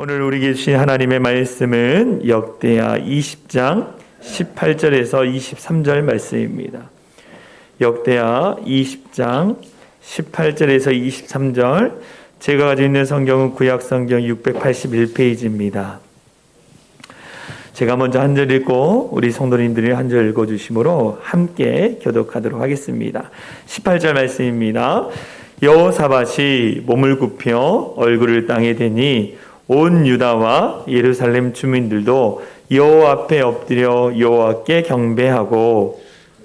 오늘 우리에게 주신 하나님의 말씀은 역대하 20장 18절에서 23절 말씀입니다. 역대하 20장 18절에서 23절, 제가 가지고 있는 성경은 구약성경 681페이지입니다. 제가 먼저 한 절 읽고 우리 성도님들이 한 절 읽어주심으로 함께 교독하도록 하겠습니다. 18절 말씀입니다. 여호사밧이 몸을 굽혀 얼굴을 땅에 대니 온 유다와 예루살렘 주민들도 여호와 앞에 엎드려 여호와께 경배하고,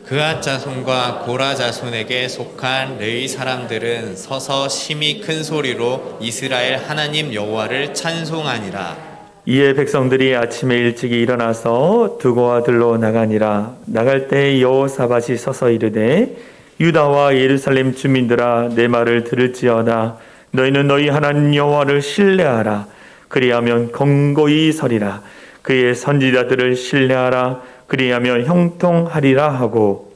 그앗 자손과 고라 자손에게 속한 레위 사람들은 서서 심히 큰 소리로 이스라엘 하나님 여호와를 찬송하니라. 이에 백성들이 아침에 일찍이 일어나서 두고와 들로 나가니라. 나갈 때 여호사밧이 서서 이르되, 유다와 예루살렘 주민들아, 내 말을 들을지어다. 너희는 너희 하나님 여호와를 신뢰하라. 그리하면 공고히 서리라. 그의 선지자들을 신뢰하라. 그리하면 형통하리라 하고,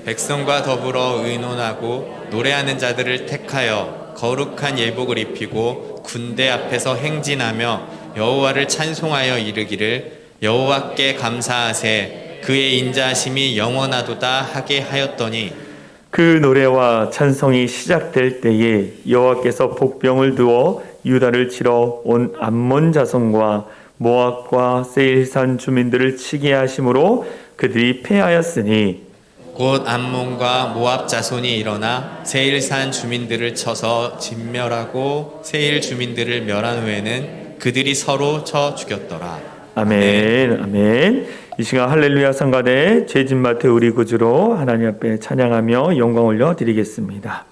백성과 더불어 의논하고 노래하는 자들을 택하여 거룩한 예복을 입히고 군대 앞에서 행진하며 여호와를 찬송하여 이르기를, 여호와께 감사하세, 그의 인자하심이 영원하도다 하게 하였더니, 그 노래와 찬송이 시작될 때에 여호와께서 복병을 두어 유다를 치러 온 암몬 자손과 모압과 세일산 주민들을 치게 하심으로 그들이 패하였으니, 곧 암몬과 모압 자손이 일어나 세일산 주민들을 쳐서 진멸하고 세일 주민들을 멸한 후에는 그들이 서로 쳐 죽였더라. 아멘. 아멘. 이 시간 할렐루야 성가대 죄진 마태 우리 구주로 하나님 앞에 찬양하며 영광 올려 드리겠습니다.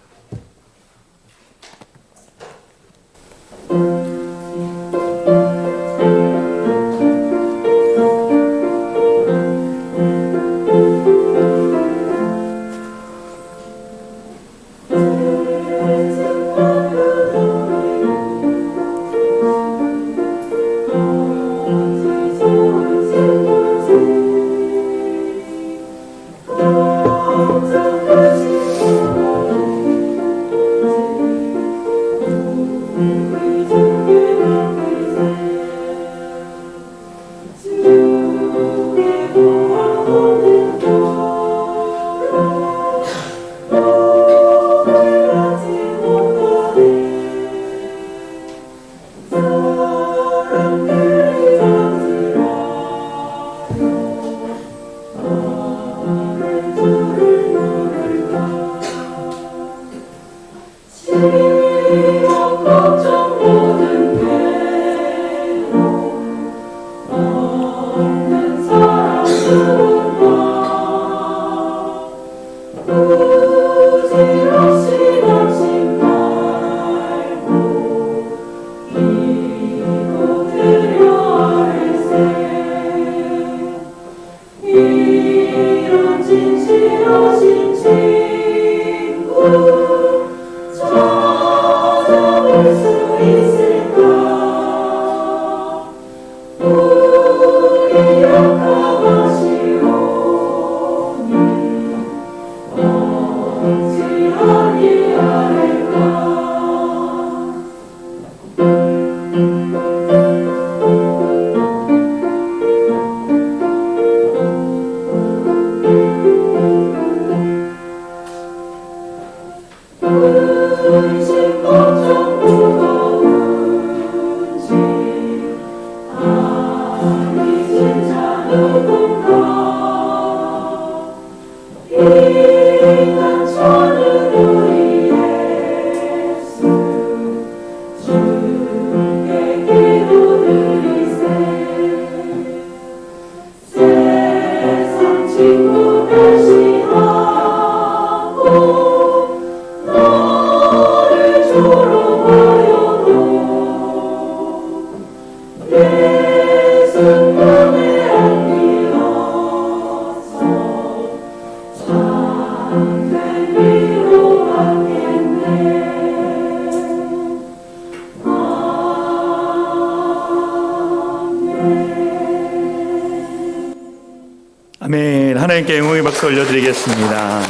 아멘. 하나님께 영광의 박수 올려드리겠습니다.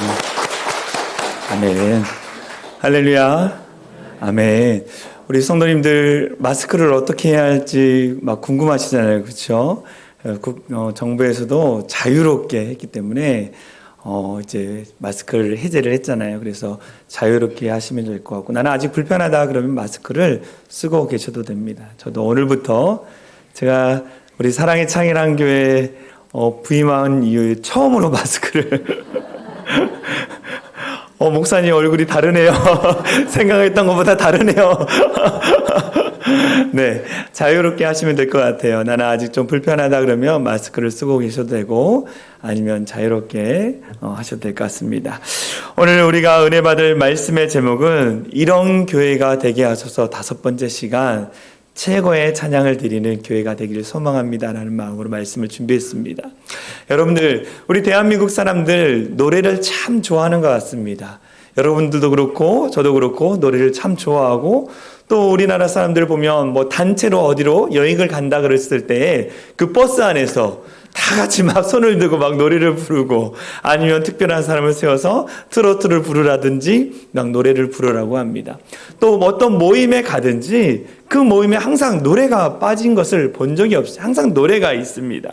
아멘. 할렐루야. 아멘. 우리 성도님들 마스크를 어떻게 해야 할지 막 궁금하시잖아요. 그렇죠? 정부에서도 자유롭게 했기 때문에 이제 마스크를 해제를 했잖아요. 그래서 자유롭게 하시면 될 것 같고, 나는 아직 불편하다 그러면 마스크를 쓰고 계셔도 됩니다. 저도 오늘부터 제가 우리 사랑의 창이라는 교회 부임한 이후에 처음으로 마스크를 목사님 얼굴이 다르네요. 생각했던 것보다 다르네요. 네, 자유롭게 하시면 될 것 같아요. 나는 아직 좀 불편하다 그러면 마스크를 쓰고 계셔도 되고, 아니면 자유롭게 하셔도 될 것 같습니다. 오늘 우리가 은혜 받을 말씀의 제목은 이런 교회가 되게 하셔서 5번째 시간 최고의 찬양을 드리는 교회가 되기를 소망합니다라는 마음으로 말씀을 준비했습니다. 여러분들, 우리 대한민국 사람들 노래를 참 좋아하는 것 같습니다. 여러분들도 그렇고 저도 그렇고 노래를 참 좋아하고, 또 우리나라 사람들 보면 뭐 단체로 어디로 여행을 간다 그랬을 때 그 버스 안에서 다 같이 막 손을 들고 막 노래를 부르고, 아니면 특별한 사람을 세워서 트로트를 부르라든지 막 노래를 부르라고 합니다. 또 어떤 모임에 가든지 그 모임에 항상 노래가 빠진 것을 본 적이 없어요. 항상 노래가 있습니다.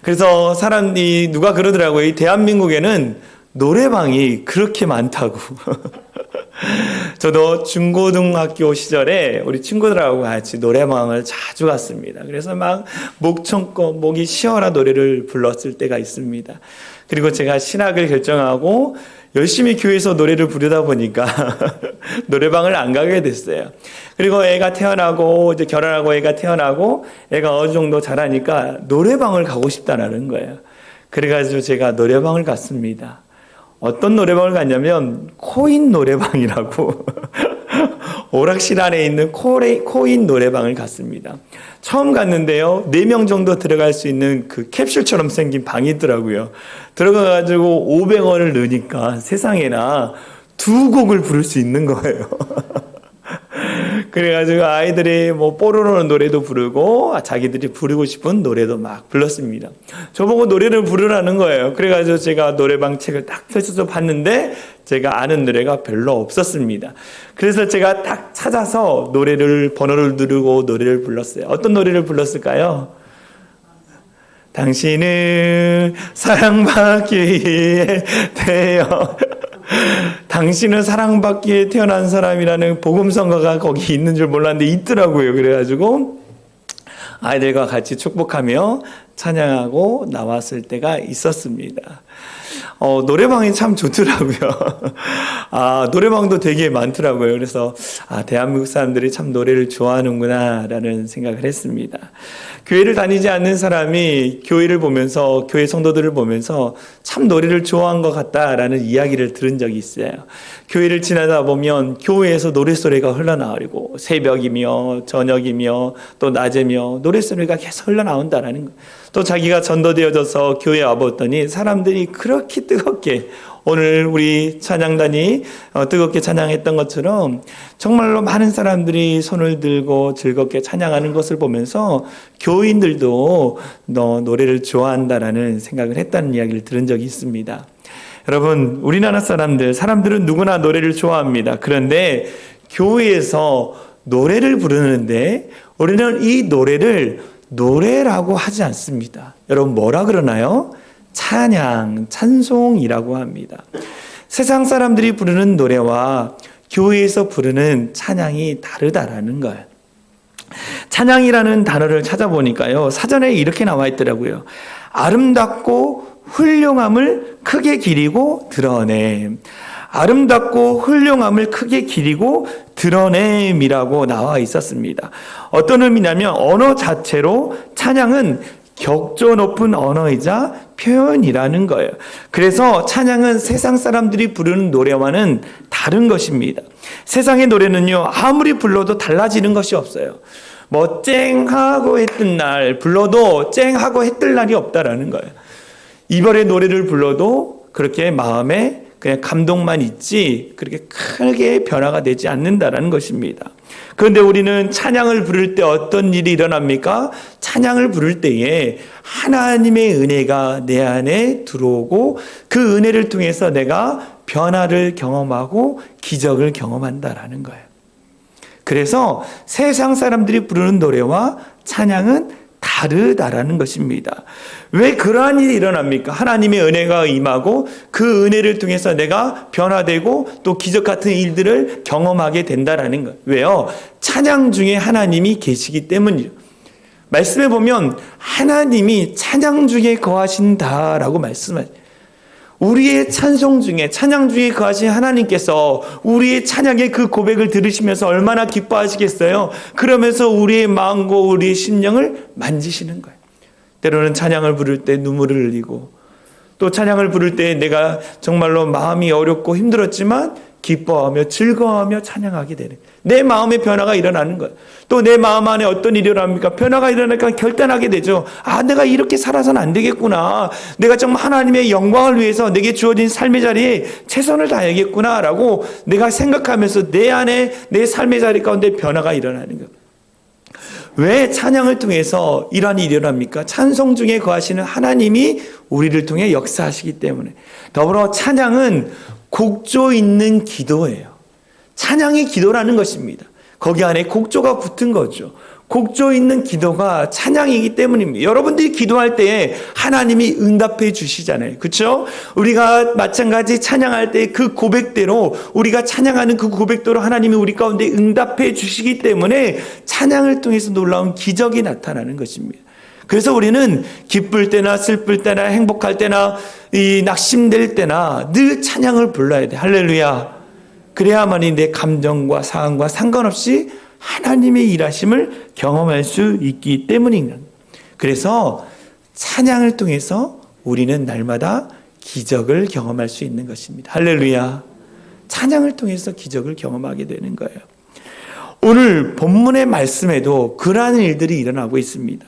그래서 사람이 누가 그러더라고요. 이 대한민국에는 노래방이 그렇게 많다고. 저도 중고등학교 시절에 우리 친구들하고 같이 노래방을 자주 갔습니다. 그래서 막 목청껏 목이 쉬어라 노래를 불렀을 때가 있습니다. 그리고 제가 신학을 결정하고 열심히 교회에서 노래를 부르다 보니까 노래방을 안 가게 됐어요. 그리고 애가 태어나고 이제 결혼하고 애가 태어나고 애가 어느 정도 자라니까 노래방을 가고 싶다라는 거예요. 그래가지고 제가 노래방을 갔습니다. 어떤 노래방을 갔냐면 코인 노래방이라고 오락실 안에 있는 코인 노래방을 갔습니다. 처음 갔는데요, 4명 정도 들어갈 수 있는 그 캡슐처럼 생긴 방이 있더라고요. 들어가가지고 500원을 넣으니까 세상에나 2곡을 부를 수 있는 거예요. 그래가지고 아이들이 뭐 뽀로로 노래도 부르고 자기들이 부르고 싶은 노래도 막 불렀습니다. 저보고 노래를 부르라는 거예요. 그래가지고 제가 노래방 책을 딱 펼쳐서 봤는데 제가 아는 노래가 별로 없었습니다. 그래서 제가 딱 찾아서 노래를 번호를 누르고 노래를 불렀어요. 어떤 노래를 불렀을까요? 당신은 사랑받기에 태어 당신은 사랑받기에 태어난 사람이라는 복음성가가 거기 있는 줄 몰랐는데 있더라고요. 그래가지고 아이들과 같이 축복하며 찬양하고 나왔을 때가 있었습니다. 노래방이 참 좋더라고요. 노래방도 되게 많더라고요. 그래서 대한민국 사람들이 참 노래를 좋아하는구나 라는 생각을 했습니다. 교회를 다니지 않는 사람이 교회를 보면서, 교회 성도들을 보면서 참 노래를 좋아한 것 같다라는 이야기를 들은 적이 있어요. 교회를 지나다 보면 교회에서 노랫소리가 흘러나오고, 새벽이며 저녁이며 또 낮이며 노랫소리가 계속 흘러나온다라는 거. 또 자기가 전도되어져서 교회에 와봤더니 사람들이 그렇게 뜨겁게, 오늘 우리 찬양단이 뜨겁게 찬양했던 것처럼 정말로 많은 사람들이 손을 들고 즐겁게 찬양하는 것을 보면서 교인들도 노래를 좋아한다라는 생각을 했다는 이야기를 들은 적이 있습니다. 여러분, 우리나라 사람들은 누구나 노래를 좋아합니다. 그런데 교회에서 노래를 부르는데 우리는 이 노래를 노래라고 하지 않습니다. 여러분, 뭐라 그러나요? 찬양, 찬송이라고 합니다. 세상 사람들이 부르는 노래와 교회에서 부르는 찬양이 다르다라는 거예요. 찬양이라는 단어를 찾아보니까요, 사전에 이렇게 나와 있더라고요. 아름답고 훌륭함을 크게 기리고 드러냄. 아름답고 훌륭함을 크게 기리고 드러냄이라고 나와 있었습니다. 어떤 의미냐면 언어 자체로 찬양은 격조 높은 언어이자 표현이라는 거예요. 그래서 찬양은 세상 사람들이 부르는 노래와는 다른 것입니다. 세상의 노래는요, 아무리 불러도 달라지는 것이 없어요. 뭐 쨍하고 했던 날 불러도 쨍하고 했던 날이 없다라는 거예요. 이별의 노래를 불러도 그렇게 마음에 그냥 감동만 있지 그렇게 크게 변화가 되지 않는다라는 것입니다. 그런데 우리는 찬양을 부를 때 어떤 일이 일어납니까? 찬양을 부를 때에 하나님의 은혜가 내 안에 들어오고 그 은혜를 통해서 내가 변화를 경험하고 기적을 경험한다라는 거예요. 그래서 세상 사람들이 부르는 노래와 찬양은 다르다라는 것입니다. 왜 그러한 일이 일어납니까? 하나님의 은혜가 임하고 그 은혜를 통해서 내가 변화되고 또 기적 같은 일들을 경험하게 된다라는 것. 왜요? 찬양 중에 하나님이 계시기 때문이죠. 말씀에 보면 하나님이 찬양 중에 거하신다라고 말씀하죠. 우리의 찬송 중에, 찬양 중에 거하신 하나님께서 우리의 찬양의 그 고백을 들으시면서 얼마나 기뻐하시겠어요? 그러면서 우리의 마음과 우리의 심령을 만지시는 거예요. 때로는 찬양을 부를 때 눈물을 흘리고, 또 찬양을 부를 때 내가 정말로 마음이 어렵고 힘들었지만 기뻐하며 즐거워하며 찬양하게 되는, 내 마음의 변화가 일어나는 거예요. 또 내 마음 안에 어떤 일이 일어납니까? 변화가 일어나니까 결단하게 되죠. 아, 내가 이렇게 살아서는 안 되겠구나. 내가 정말 하나님의 영광을 위해서 내게 주어진 삶의 자리에 최선을 다해야겠구나 라고 내가 생각하면서 내 안에 내 삶의 자리 가운데 변화가 일어나는 거예요. 왜 찬양을 통해서 이러한 일이 일어납니까? 찬송 중에 거하시는 하나님이 우리를 통해 역사하시기 때문에. 더불어 찬양은 곡조 있는 기도예요. 찬양이 기도라는 것입니다. 거기 안에 곡조가 붙은 거죠. 곡조 있는 기도가 찬양이기 때문입니다. 여러분들이 기도할 때 하나님이 응답해 주시잖아요. 그렇죠? 우리가 마찬가지 찬양할 때 그 고백대로, 우리가 찬양하는 그 고백대로 하나님이 우리 가운데 응답해 주시기 때문에 찬양을 통해서 놀라운 기적이 나타나는 것입니다. 그래서 우리는 기쁠 때나 슬플 때나 행복할 때나 이 낙심될 때나 늘 찬양을 불러야 돼. 할렐루야. 그래야만이 내 감정과 상황과 상관없이 하나님의 일하심을 경험할 수 있기 때문입니다. 그래서 찬양을 통해서 우리는 날마다 기적을 경험할 수 있는 것입니다. 할렐루야. 찬양을 통해서 기적을 경험하게 되는 거예요. 오늘 본문의 말씀에도 그러한 일들이 일어나고 있습니다.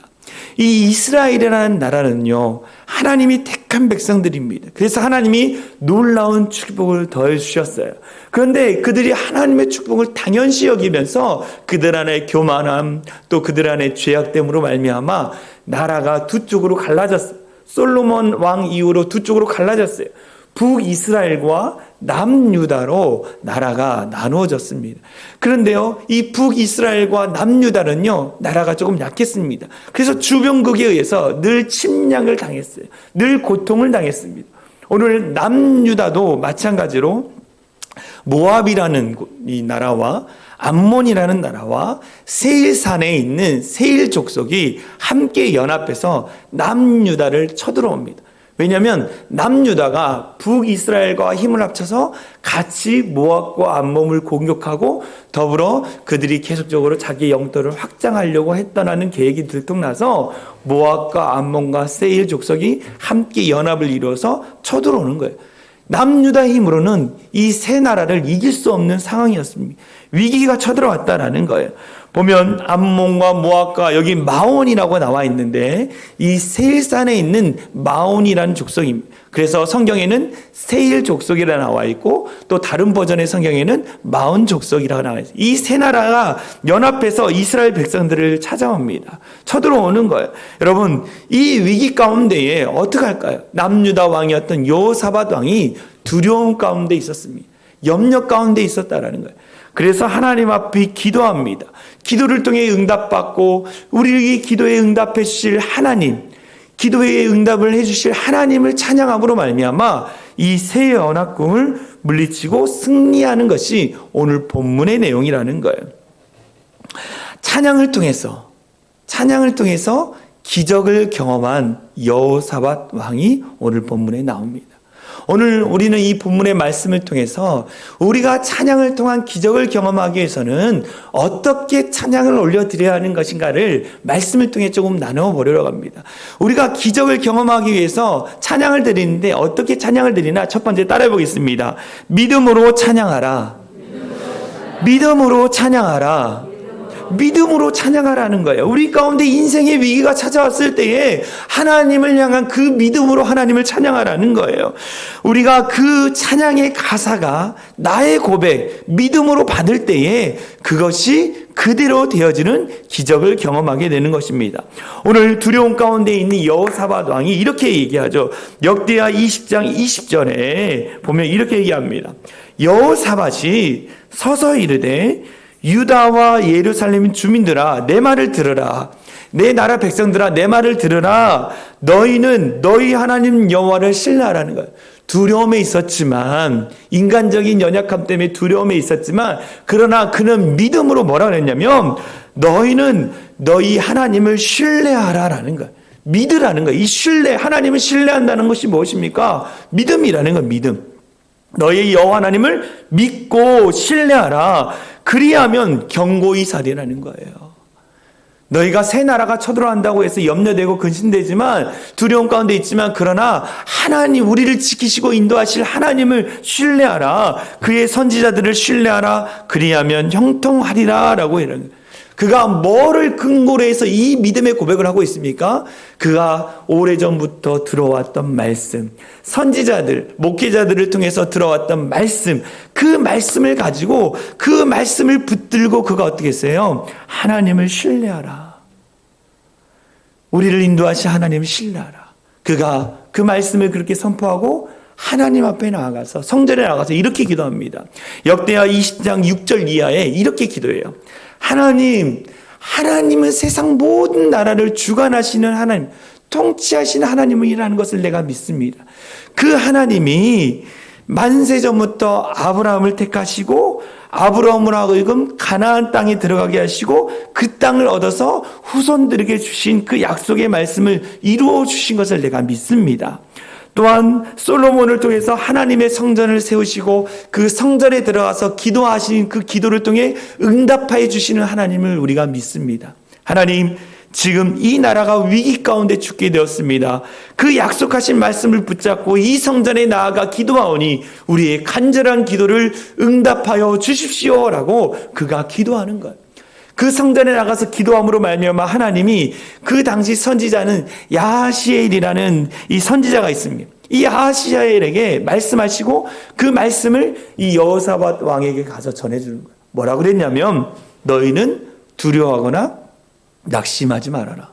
이 이스라엘이라는 나라는요, 하나님이 택한 백성들입니다. 그래서 하나님이 놀라운 축복을 더해 주셨어요. 그런데 그들이 하나님의 축복을 당연시 여기면서 그들 안에 교만함, 또 그들 안에 죄악됨으로 말미암아 나라가 두 쪽으로 갈라졌어요. 솔로몬 왕 이후로 두 쪽으로 갈라졌어요. 북이스라엘과 남유다로 나라가 나누어졌습니다. 그런데요, 이 북이스라엘과 남유다는요, 나라가 조금 약했습니다. 그래서 주변국에 의해서 늘 침략을 당했어요. 늘 고통을 당했습니다. 오늘 남유다도 마찬가지로 모압이라는 이 나라와 암몬이라는 나라와 세일산에 있는 세일 족속이 함께 연합해서 남유다를 쳐들어옵니다. 왜냐하면 남유다가 북이스라엘과 힘을 합쳐서 같이 모압과 암몬을 공격하고 더불어 그들이 계속적으로 자기 영토를 확장하려고 했다는 계획이 들통나서 모압과 암몬과 세일 족속이 함께 연합을 이루어서 쳐들어오는 거예요. 남유다 힘으로는 이 세 나라를 이길 수 없는 상황이었습니다. 위기가 쳐들어왔다라는 거예요. 보면 암몬과 모압과 여기 마온이라고 나와 있는데 이 세일산에 있는 마온이라는 족속입니다. 그래서 성경에는 세일 족속이라 나와 있고 또 다른 버전의 성경에는 마온 족속이라고 나와 있어요. 이 세 나라가 연합해서 이스라엘 백성들을 찾아옵니다. 쳐들어오는 거예요. 여러분, 이 위기 가운데에 어떻게 할까요? 남유다 왕이었던 여호사밧 왕이 두려움 가운데 있었습니다. 염려 가운데 있었다라는 거예요. 그래서 하나님 앞에 기도합니다. 기도를 통해 응답받고 우리 기도에 응답해 주실 하나님, 기도에 응답을 해 주실 하나님을 찬양함으로 말미암아 이 새 언약궁을 물리치고 승리하는 것이 오늘 본문의 내용이라는 거예요. 찬양을 통해서 기적을 경험한 여호사밧 왕이 오늘 본문에 나옵니다. 오늘 우리는 이 본문의 말씀을 통해서 우리가 찬양을 통한 기적을 경험하기 위해서는 어떻게 찬양을 올려드려야 하는 것인가를 말씀을 통해 조금 나눠보려고 합니다. 우리가 기적을 경험하기 위해서 찬양을 드리는데 어떻게 찬양을 드리나? 첫 번째 따라해 보겠습니다. 믿음으로 찬양하라. 믿음으로 찬양하라. 믿음으로 찬양하라는 거예요. 우리 가운데 인생의 위기가 찾아왔을 때에 하나님을 향한 그 믿음으로 하나님을 찬양하라는 거예요. 우리가 그 찬양의 가사가 나의 고백, 믿음으로 받을 때에 그것이 그대로 되어지는 기적을 경험하게 되는 것입니다. 오늘 두려움 가운데 있는 여호사밧 왕이 이렇게 얘기하죠. 역대하 20장 20절에 보면 이렇게 얘기합니다. 여호사밧이 서서 이르되 유다와 예루살렘 주민들아 내 말을 들으라. 내 나라 백성들아 내 말을 들으라. 너희는 너희 하나님 여호와를 신뢰하라는 거예요. 두려움에 있었지만, 인간적인 연약함 때문에 두려움에 있었지만, 그러나 그는 믿음으로 뭐라 그랬냐면 너희는 너희 하나님을 신뢰하라라는 거예요. 믿으라는 거예요. 이 신뢰, 하나님을 신뢰한다는 것이 무엇입니까? 믿음이라는 거예요. 믿음. 너희 여호와 하나님을 믿고 신뢰하라. 그리하면 경고히 살이라는 거예요. 너희가 새 나라가 쳐들어간다고 해서 염려되고 근심되지만, 두려움 가운데 있지만, 그러나 하나님, 우리를 지키시고 인도하실 하나님을 신뢰하라. 그의 선지자들을 신뢰하라. 그리하면 형통하리라 라고 이런 거예요. 그가 뭐를 근거로 해서 이 믿음의 고백을 하고 있습니까? 그가 오래전부터 들어왔던 말씀, 선지자들, 목회자들을 통해서 들어왔던 말씀, 그 말씀을 가지고 그 말씀을 붙들고 그가 어떻게 했어요? 하나님을 신뢰하라. 우리를 인도하신 하나님을 신뢰하라. 그가 그 말씀을 그렇게 선포하고 하나님 앞에 나아가서, 성전에 나가서 이렇게 기도합니다. 역대하 20장 6절 이하에 이렇게 기도해요. 하나님은 세상 모든 나라를 주관하시는 하나님, 통치하시는 하나님이라는 것을 내가 믿습니다. 그 하나님이 만세전부터 아브라함을 택하시고 아브라함을 하여금 가나안 땅에 들어가게 하시고 그 땅을 얻어서 후손들에게 주신 그 약속의 말씀을 이루어 주신 것을 내가 믿습니다. 또한 솔로몬을 통해서 하나님의 성전을 세우시고 그 성전에 들어가서 기도하신 그 기도를 통해 응답하여 주시는 하나님을 우리가 믿습니다. 하나님, 지금 이 나라가 위기 가운데 죽게 되었습니다. 그 약속하신 말씀을 붙잡고 이 성전에 나아가 기도하오니 우리의 간절한 기도를 응답하여 주십시오라고 그가 기도하는 거예요. 그 성전에 나가서 기도함으로 말미암아 하나님이, 그 당시 선지자는 야하시엘이라는 이 선지자가 있습니다. 이 야하시엘에게 말씀하시고 그 말씀을 이 여호사밧 왕에게 가서 전해주는 거예요. 뭐라고 그랬냐면 너희는 두려워하거나 낙심하지 말아라.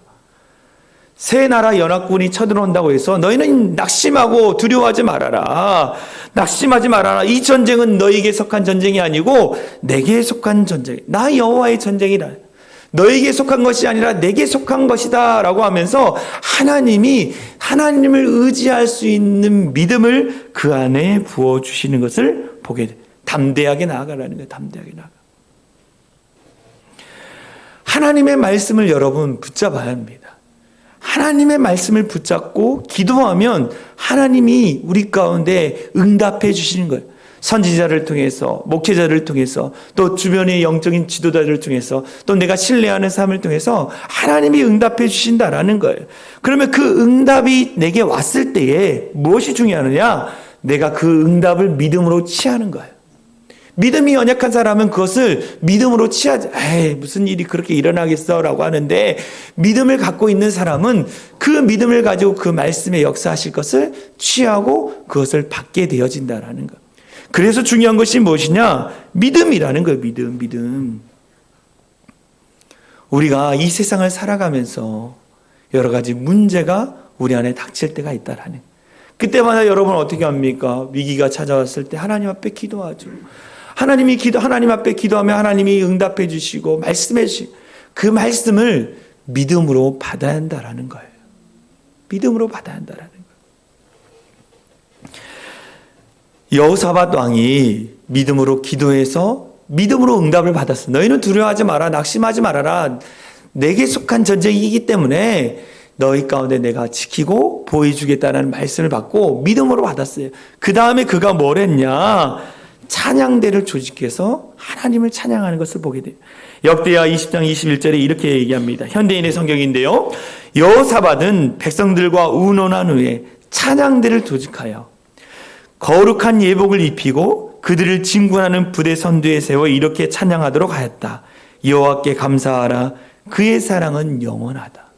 새 나라 연합군이 쳐들어온다고 해서 너희는 낙심하고 두려워하지 말아라. 낙심하지 말아라. 이 전쟁은 너에게 속한 전쟁이 아니고 내게 속한 전쟁, 나 여호와의 전쟁이라. 너에게 속한 것이 아니라 내게 속한 것이다 라고 하면서 하나님을 의지할 수 있는 믿음을 그 안에 부어주시는 것을 보게 돼. 담대하게 나아가라는 거예요. 담대하게 나아가. 하나님의 말씀을 여러분 붙잡아야 합니다. 하나님의 말씀을 붙잡고 기도하면 하나님이 우리 가운데 응답해 주시는 거예요. 선지자를 통해서, 목회자를 통해서, 또 주변의 영적인 지도자를 통해서, 또 내가 신뢰하는 삶을 통해서 하나님이 응답해 주신다라는 거예요. 그러면 그 응답이 내게 왔을 때에 무엇이 중요하느냐? 내가 그 응답을 믿음으로 취하는 거예요. 믿음이 연약한 사람은 그것을 믿음으로 취하지. 무슨 일이 그렇게 일어나겠어 라고 하는데, 믿음을 갖고 있는 사람은 그 믿음을 가지고 그 말씀에 역사하실 것을 취하고 그것을 받게 되어진다라는 것. 그래서 중요한 것이 무엇이냐? 믿음이라는 거예요. 믿음. 우리가 이 세상을 살아가면서 여러 가지 문제가 우리 안에 닥칠 때가 있다라는, 그때마다 여러분 어떻게 합니까? 위기가 찾아왔을 때 하나님 앞에 기도하죠. 하나님 앞에 기도하면 하나님이 응답해 주시고 말씀해 주시고 그 말씀을 믿음으로 받아야 한다라는 거예요. 믿음으로 받아야 한다라는 거예요. 여호사밧 왕이 믿음으로 기도해서 믿음으로 응답을 받았어. 너희는 두려워하지 마라. 낙심하지 말아라. 내게 속한 전쟁이기 때문에 너희 가운데 내가 지키고 보여주겠다는 말씀을 받고 믿음으로 받았어요. 그 다음에 그가 뭘 했냐? 찬양대를 조직해서 하나님을 찬양하는 것을 보게 돼요. 역대하 20장 21절에 이렇게 얘기합니다. 현대인의 성경인데요. 여호사밧은 백성들과 의논한 후에 찬양대를 조직하여 거룩한 예복을 입히고 그들을 진군하는 부대 선두에 세워 이렇게 찬양하도록 하였다. 여호와께 감사하라. 그의 사랑은 영원하다.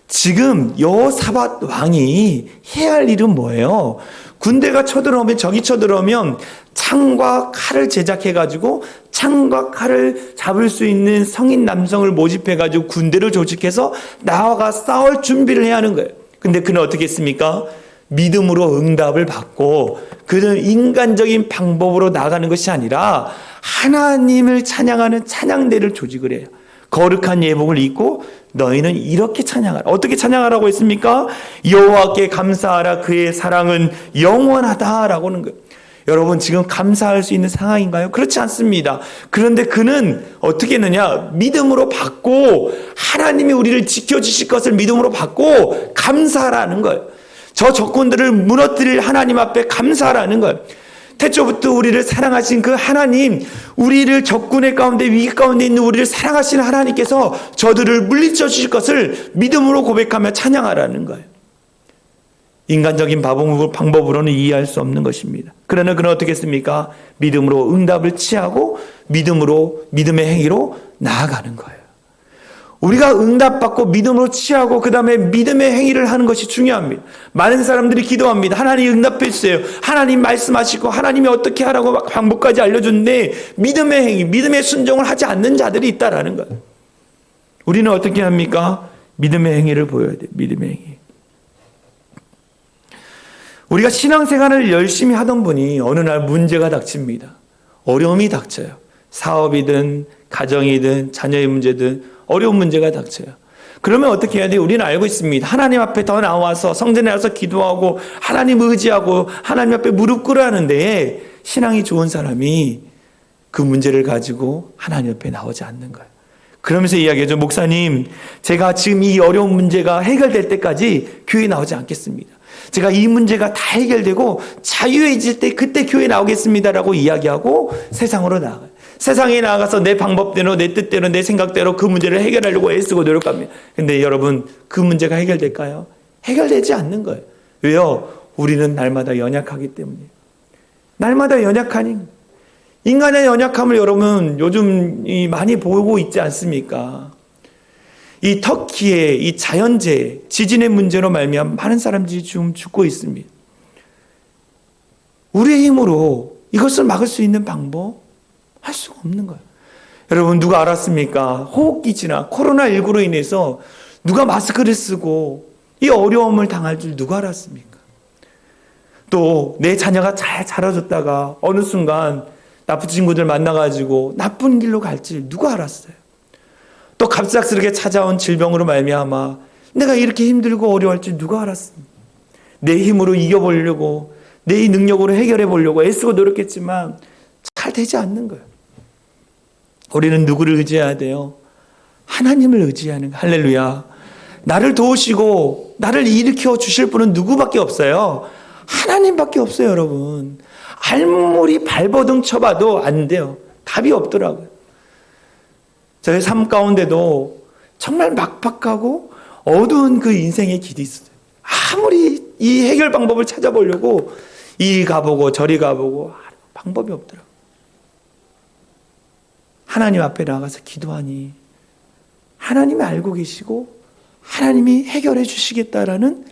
지금 여호사밧 왕이 해야 할 일은 뭐예요? 군대가 쳐들어오면, 적이 쳐들어오면 창과 칼을 제작해가지고 창과 칼을 잡을 수 있는 성인 남성을 모집해가지고 군대를 조직해서 나아가 싸울 준비를 해야 하는 거예요. 근데 그는 어떻게 했습니까? 믿음으로 응답을 받고 그는 인간적인 방법으로 나가는 것이 아니라 하나님을 찬양하는 찬양대를 조직을 해요. 거룩한 예복을 입고 너희는 이렇게 찬양하라. 어떻게 찬양하라고 했습니까? 여호와께 감사하라. 그의 사랑은 영원하다라고 하는 거예요. 여러분 지금 감사할 수 있는 상황인가요? 그렇지 않습니다. 그런데 그는 어떻게 했느냐? 믿음으로 받고 하나님이 우리를 지켜주실 것을 믿음으로 받고 감사하라는 거예요. 저 적군들을 무너뜨릴 하나님 앞에 감사하라는 거예요. 태초부터 우리를 사랑하신 그 하나님, 우리를 적군의 가운데 위기 가운데 있는 우리를 사랑하시는 하나님께서 저들을 물리쳐 주실 것을 믿음으로 고백하며 찬양하라는 거예요. 인간적인 방법으로는 이해할 수 없는 것입니다. 그러나 그는 어떻게 했습니까? 믿음으로 응답을 취하고 믿음의 행위로 나아가는 거예요. 우리가 응답받고 믿음으로 취하고 그 다음에 믿음의 행위를 하는 것이 중요합니다. 많은 사람들이 기도합니다. 하나님 응답해 주세요. 하나님 말씀하시고 하나님이 어떻게 하라고 방법까지 알려줬는데 믿음의 행위, 믿음의 순종을 하지 않는 자들이 있다라는 거예요. 우리는 어떻게 합니까? 믿음의 행위를 보여야 돼요. 믿음의 행위. 우리가 신앙생활을 열심히 하던 분이 어느 날 문제가 닥칩니다. 어려움이 닥쳐요. 사업이든 가정이든 자녀의 문제든 어려운 문제가 닥쳐요. 그러면 어떻게 해야 돼요? 우리는 알고 있습니다. 하나님 앞에 더 나와서 성전에 와서 기도하고 하나님 의지하고 하나님 앞에 무릎 꿇어야 하는데 신앙이 좋은 사람이 그 문제를 가지고 하나님 앞에 나오지 않는 거예요. 그러면서 이야기하죠. 목사님, 제가 지금 이 어려운 문제가 해결될 때까지 교회에 나오지 않겠습니다. 제가 이 문제가 다 해결되고 자유해질 때 그때 교회에 나오겠습니다라고 이야기하고 세상으로 나가요. 세상에 나가서 내 방법대로 내 뜻대로 내 생각대로 그 문제를 해결하려고 애쓰고 노력합니다. 근데 여러분 그 문제가 해결될까요? 해결되지 않는 거예요. 왜요? 우리는 날마다 연약하기 때문이에요. 날마다 연약하니 인간의 연약함을 여러분 요즘 많이 보고 있지 않습니까? 이 터키의 이 자연재해, 지진의 문제로 말미암아 많은 사람들이 지금 죽고 있습니다. 우리의 힘으로 이것을 막을 수 있는 방법 할 수가 없는 거예요. 여러분 누가 알았습니까? 호흡기지나 코로나19로 인해서 누가 마스크를 쓰고 이 어려움을 당할 줄 누가 알았습니까? 또 내 자녀가 잘 자라줬다가 어느 순간 나쁜 친구들 만나가지고 나쁜 길로 갈 줄 누가 알았어요? 또 갑작스럽게 찾아온 질병으로 말미암아 내가 이렇게 힘들고 어려워할 줄 누가 알았습니까? 내 힘으로 이겨보려고 내 능력으로 해결해 보려고 애쓰고 노력했지만 잘 되지 않는 거예요. 우리는 누구를 의지해야 돼요? 하나님을 의지하는 거예요. 할렐루야. 나를 도우시고 나를 일으켜 주실 분은 누구밖에 없어요? 하나님밖에 없어요, 여러분. 아무리 발버둥 쳐봐도 안 돼요. 답이 없더라고요. 저의 삶 가운데도 정말 막박하고 어두운 그 인생의 길이 있어요. 아무리 이 해결 방법을 찾아보려고 이리 가보고 저리 가보고 방법이 없더라고요. 하나님 앞에 나가서 기도하니 하나님이 알고 계시고 하나님이 해결해 주시겠다라는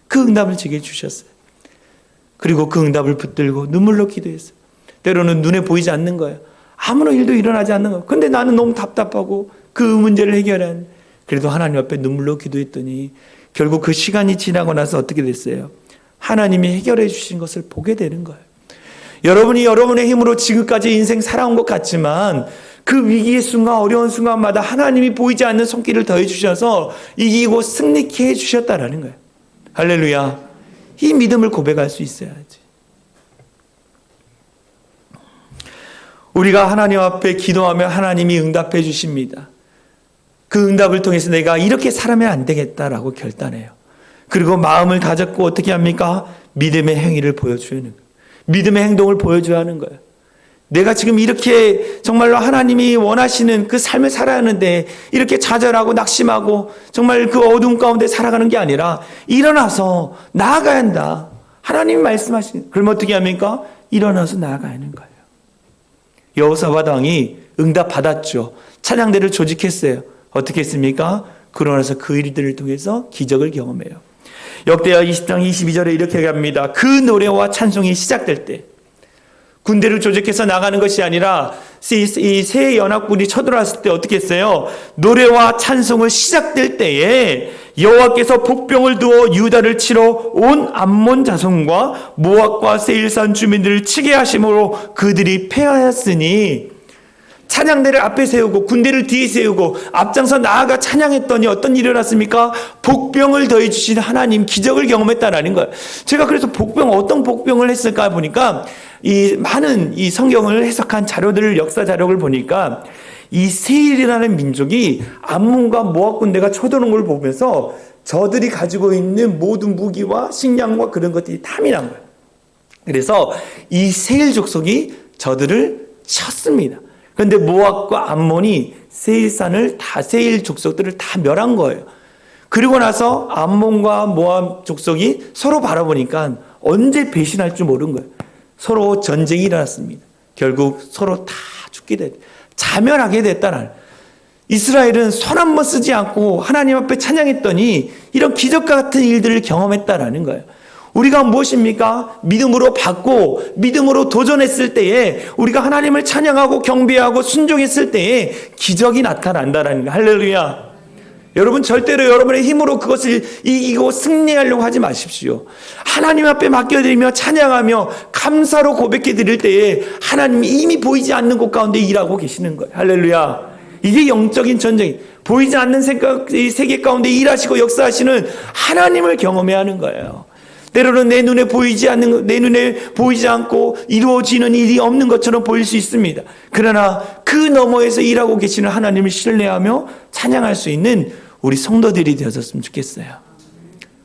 그 응답을 제게 주셨어요. 그리고 그 응답을 붙들고 눈물로 기도했어요. 때로는 눈에 보이지 않는 거예요. 아무런 일도 일어나지 않는 거예요. 근데 나는 너무 답답하고 그 문제를 해결한 그래도 하나님 앞에 눈물로 기도했더니 결국 그 시간이 지나고 나서 어떻게 됐어요? 하나님이 해결해 주신 것을 보게 되는 거예요. 여러분이 여러분의 힘으로 지금까지 인생 살아온 것 같지만 그 위기의 순간 어려운 순간마다 하나님이 보이지 않는 손길을 더해 주셔서 이기고 승리케 해 주셨다라는 거예요. 할렐루야. 이 믿음을 고백할 수 있어야지. 우리가 하나님 앞에 기도하면 하나님이 응답해 주십니다. 그 응답을 통해서 내가 이렇게 살아면 안 되겠다라고 결단해요. 그리고 마음을 다잡고 어떻게 합니까? 믿음의 행위를 보여주는 거예요. 믿음의 행동을 보여줘야 하는 거예요. 내가 지금 이렇게 정말로 하나님이 원하시는 그 삶을 살아야 하는데 이렇게 좌절하고 낙심하고 정말 그 어두운 가운데 살아가는 게 아니라 일어나서 나아가야 한다. 하나님이 말씀하시는. 그럼 어떻게 합니까? 일어나서 나아가야 하는 거예요. 여호사밧 왕이 응답 받았죠. 찬양대를 조직했어요. 어떻게 했습니까? 그러고 나서 그 일들을 통해서 기적을 경험해요. 역대하 20장 22절에 이렇게 합니다. 그 노래와 찬송이 시작될 때 군대를 조직해서 나가는 것이 아니라 이 새 연합군이 쳐들어왔을 때 어떻게 했어요? 노래와 찬송을 시작될 때에 여호와께서 복병을 두어 유다를 치러 온 암몬 자손과 모압과 세일산 주민들을 치게 하심으로 그들이 패하였으니, 찬양대를 앞에 세우고 군대를 뒤에 세우고 앞장서 나아가 찬양했더니 어떤 일이 일어났습니까? 복병을 더해 주신 하나님, 기적을 경험했다라는 거예요. 제가 그래서 어떤 복병을 했을까 보니까 이 많은 이 성경을 해석한 자료들을, 역사 자료를 보니까 이 세일이라는 민족이 암몬과 모압 군대가 쳐드는 걸 보면서 저들이 가지고 있는 모든 무기와 식량과 그런 것들이 탐이 난 거예요. 그래서 이 세일 족속이 저들을 쳤습니다. 그런데 모압과 암몬이 세일 족속들을 다 멸한 거예요. 그리고 나서 암몬과 모압 족속이 서로 바라보니까 언제 배신할 줄 모르는 거예요. 서로 전쟁이 일어났습니다. 결국 서로 다 죽게 됐다. 자멸하게 됐다는. 이스라엘은 손 한 번 쓰지 않고 하나님 앞에 찬양했더니 이런 기적과 같은 일들을 경험했다라는 거예요. 우리가 무엇입니까? 믿음으로 받고 믿음으로 도전했을 때에, 우리가 하나님을 찬양하고 경배하고 순종했을 때에 기적이 나타난다라는 거예요. 할렐루야. 여러분, 절대로 여러분의 힘으로 그것을 이기고 승리하려고 하지 마십시오. 하나님 앞에 맡겨드리며 찬양하며 감사로 고백해 드릴 때에 하나님이 이미 보이지 않는 곳 가운데 일하고 계시는 거예요. 할렐루야. 이게 영적인 전쟁이, 보이지 않는 세계 가운데 일하시고 역사하시는 하나님을 경험해야 하는 거예요. 때로는 내 눈에 보이지 않고 이루어지는 일이 없는 것처럼 보일 수 있습니다. 그러나 그 너머에서 일하고 계시는 하나님을 신뢰하며 찬양할 수 있는 우리 성도들이 되었으면 좋겠어요.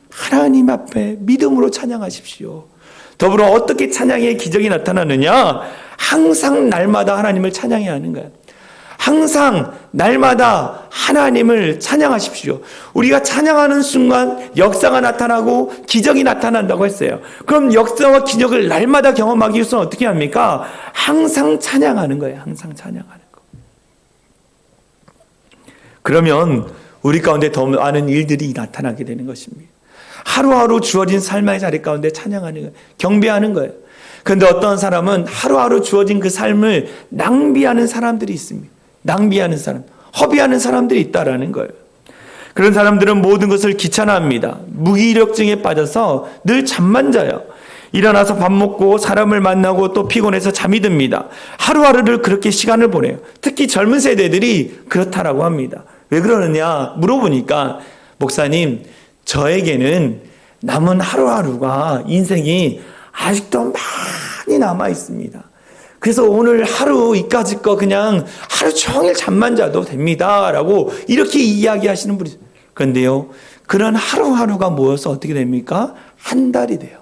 하나님 앞에 믿음으로 찬양하십시오. 더불어 어떻게 찬양의 기적이 나타나느냐? 항상 날마다 하나님을 찬양해야 하는 거예요. 항상 날마다 하나님을 찬양하십시오. 우리가 찬양하는 순간 역사가 나타나고 기적이 나타난다고 했어요. 그럼 역사와 기적을 날마다 경험하기 위해서는 어떻게 합니까? 항상 찬양하는 거예요. 항상 찬양하는 거. 그러면 우리 가운데 더 많은 일들이 나타나게 되는 것입니다. 하루하루 주어진 삶의 자리 가운데 찬양하는 거예요. 경배하는 거예요. 그런데 어떤 사람은 하루하루 주어진 그 삶을 낭비하는 사람들이 있습니다. 낭비하는 사람, 허비하는 사람들이 있다라는 거예요. 그런 사람들은 모든 것을 귀찮아합니다. 무기력증에 빠져서 늘 잠만 자요. 일어나서 밥 먹고 사람을 만나고 또 피곤해서 잠이 듭니다. 하루하루를 그렇게 시간을 보내요. 특히 젊은 세대들이 그렇다라고 합니다. 왜 그러느냐 물어보니까, 목사님, 저에게는 남은 하루하루가, 인생이 아직도 많이 남아 있습니다. 그래서 오늘 하루 이까짓 거 그냥 하루 종일 잠만 자도 됩니다 라고 이렇게 이야기하시는 분이 있어요. 그런데요, 그런 하루하루가 모여서 어떻게 됩니까? 한 달이 돼요.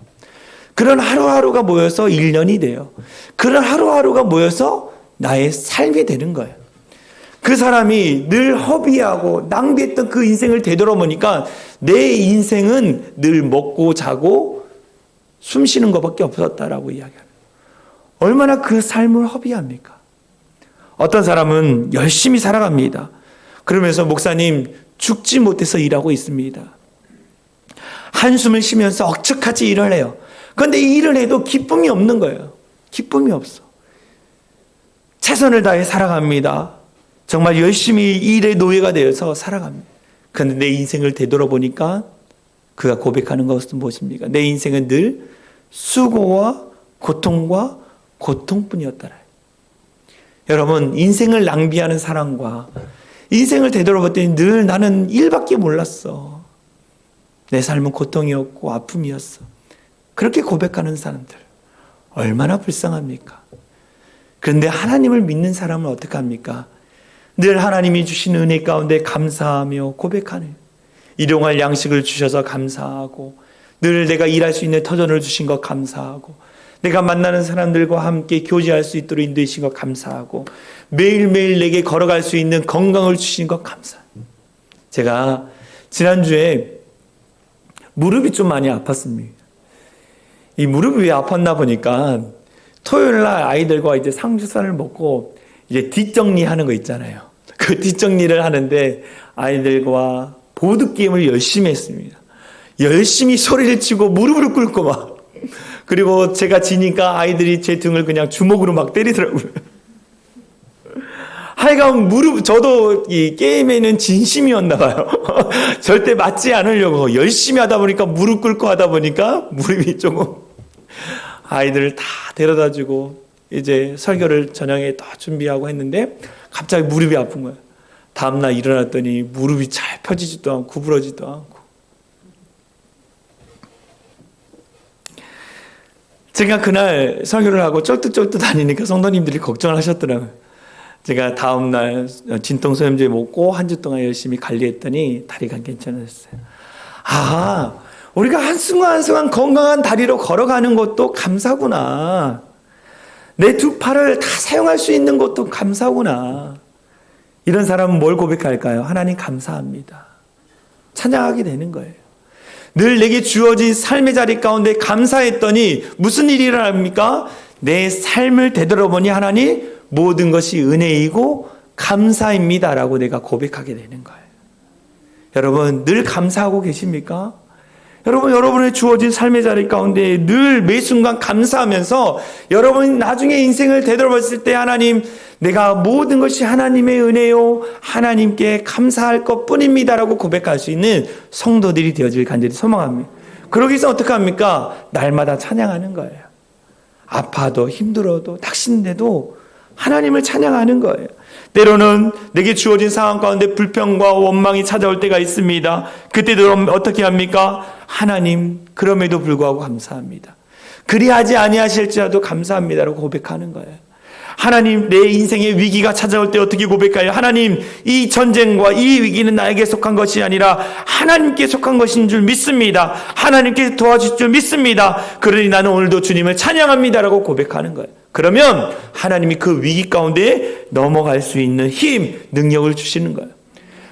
그런 하루하루가 모여서 1년이 돼요. 그런 하루하루가 모여서 나의 삶이 되는 거예요. 그 사람이 늘 허비하고 낭비했던 그 인생을 되돌아보니까 내 인생은 늘 먹고 자고 숨 쉬는 것밖에 없었다라고 이야기합니다. 얼마나 그 삶을 허비합니까? 어떤 사람은 열심히 살아갑니다. 그러면서 목사님, 죽지 못해서 일하고 있습니다. 한숨을 쉬면서 억척같이 일을 해요. 그런데 이 일을 해도 기쁨이 없는 거예요. 기쁨이 없어. 최선을 다해 살아갑니다. 정말 열심히 일의 노예가 되어서 살아갑니다. 그런데 내 인생을 되돌아보니까 그가 고백하는 것은 무엇입니까? 내 인생은 늘 수고와 고통과 고통뿐이었더라. 여러분, 인생을 낭비하는 사람과 인생을 되돌아봤더니 늘 나는 일밖에 몰랐어. 내 삶은 고통이었고 아픔이었어. 그렇게 고백하는 사람들 얼마나 불쌍합니까? 그런데 하나님을 믿는 사람은 어떻게 합니까? 늘 하나님이 주신 은혜 가운데 감사하며 고백하는, 일용할 양식을 주셔서 감사하고, 늘 내가 일할 수 있는 터전을 주신 것 감사하고, 내가 만나는 사람들과 함께 교제할 수 있도록 인도해 주신 것 감사하고, 매일매일 내게 걸어갈 수 있는 건강을 주신 것 감사합니다. 제가 지난주에 무릎이 좀 많이 아팠습니다. 이 무릎이 왜 아팠나 보니까 토요일 날 아이들과 이제 삼겹살을 먹고 이제 뒷정리하는 거 있잖아요. 그 뒷정리를 하는데 아이들과 보드게임을 열심히 했습니다. 열심히 소리를 치고 무릎을 꿇고 막, 그리고 제가 지니까 아이들이 제 등을 그냥 주먹으로 막 때리더라고요. 하여간 저도 이 게임에는 진심이었나 봐요. 절대 맞지 않으려고 열심히 하다 보니까 무릎 꿇고 하다 보니까 무릎이 조금 아이들을 다 데려다 주고 이제 설교를 저녁에 또 준비하고 했는데 갑자기 무릎이 아픈 거예요. 다음날 일어났더니 무릎이 잘 펴지지도 않고 구부러지도 않고. 제가 그날 설교를 하고 쩔뚝쩔뚝 다니니까 성도님들이 걱정을 하셨더라고요. 제가 다음날 진통소염제 먹고 한 주 동안 열심히 관리했더니 다리가 괜찮아졌어요. 아, 우리가 한순간 한순간 건강한 다리로 걸어가는 것도 감사구나. 내 두 팔을 다 사용할 수 있는 것도 감사구나. 이런 사람은 뭘 고백할까요? 하나님 감사합니다. 찬양하게 되는 거예요. 늘 내게 주어진 삶의 자리 가운데 감사했더니 무슨 일이 일어납니까? 내 삶을 되돌아보니 하나님 모든 것이 은혜이고 감사입니다라고 내가 고백하게 되는 거예요. 여러분 늘 감사하고 계십니까? 여러분 여러분의 주어진 삶의 자리 가운데 늘 매 순간 감사하면서 여러분 나중에 인생을 되돌아봤을 때 하나님 내가 모든 것이 하나님의 은혜요 하나님께 감사할 것뿐입니다라고 고백할 수 있는 성도들이 되어질 간절히 소망합니다. 그러기 위해서 어떻게 합니까? 날마다 찬양하는 거예요. 아파도 힘들어도 닥신데도 하나님을 찬양하는 거예요. 때로는 내게 주어진 상황 가운데 불평과 원망이 찾아올 때가 있습니다. 그때도 어떻게 합니까? 하나님 그럼에도 불구하고 감사합니다. 그리하지 아니하실지라도 감사합니다라고 고백하는 거예요. 하나님 내 인생의 위기가 찾아올 때 어떻게 고백해요? 하나님 이 전쟁과 이 위기는 나에게 속한 것이 아니라 하나님께 속한 것인 줄 믿습니다. 하나님께 도와주실 줄 믿습니다. 그러니 나는 오늘도 주님을 찬양합니다라고 고백하는 거예요. 그러면 하나님이 그 위기 가운데 넘어갈 수 있는 힘, 능력을 주시는 거예요.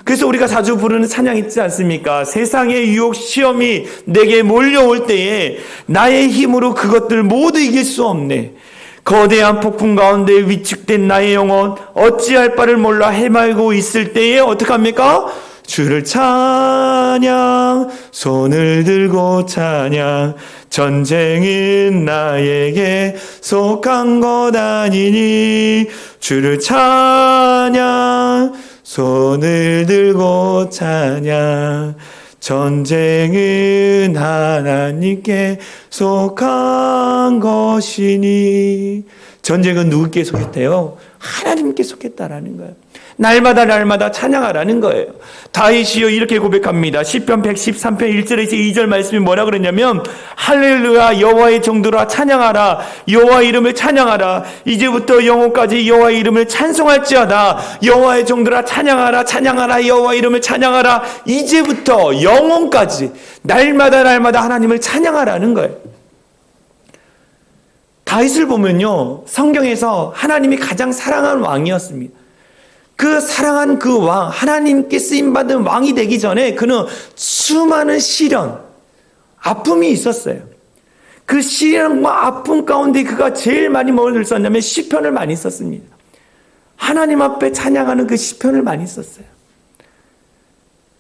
그래서 우리가 자주 부르는 찬양 있지 않습니까? 세상의 유혹, 시험이 내게 몰려올 때에 나의 힘으로 그것들 모두 이길 수 없네. 거대한 폭풍 가운데 위축된 나의 영혼 어찌할 바를 몰라 해말고 있을 때에 어떡합니까? 주를 찬양 손을 들고 찬양 전쟁은 나에게 속한 것 아니니 주를 찬양 손을 들고 찬양 전쟁은 하나님께 속한 것이니 전쟁은 누구께 속했대요? 하나님께 속했다라는 거예요. 날마다 찬양하라는 거예요. 다윗이요 이렇게 고백합니다. 시편 113편 1절에서 2절 말씀이 뭐라 그러냐면 할렐루야 여호와의 종들아 찬양하라 여호와 이름을 찬양하라 이제부터 영혼까지 여호와의 이름을 찬송할지어다 여호와의 종들아 찬양하라 찬양하라 여호와 이름을 찬양하라 이제부터 영혼까지 날마다 하나님을 찬양하라는 거예요. 다윗을 보면요 성경에서 하나님이 가장 사랑하는 왕이었습니다. 그 사랑한 그 왕, 하나님께 쓰임받은 왕이 되기 전에 그는 수많은 시련, 아픔이 있었어요. 그 시련과 아픔 가운데 그가 제일 많이 뭘 썼냐면 시편을 많이 썼습니다. 하나님 앞에 찬양하는 그 시편을 많이 썼어요.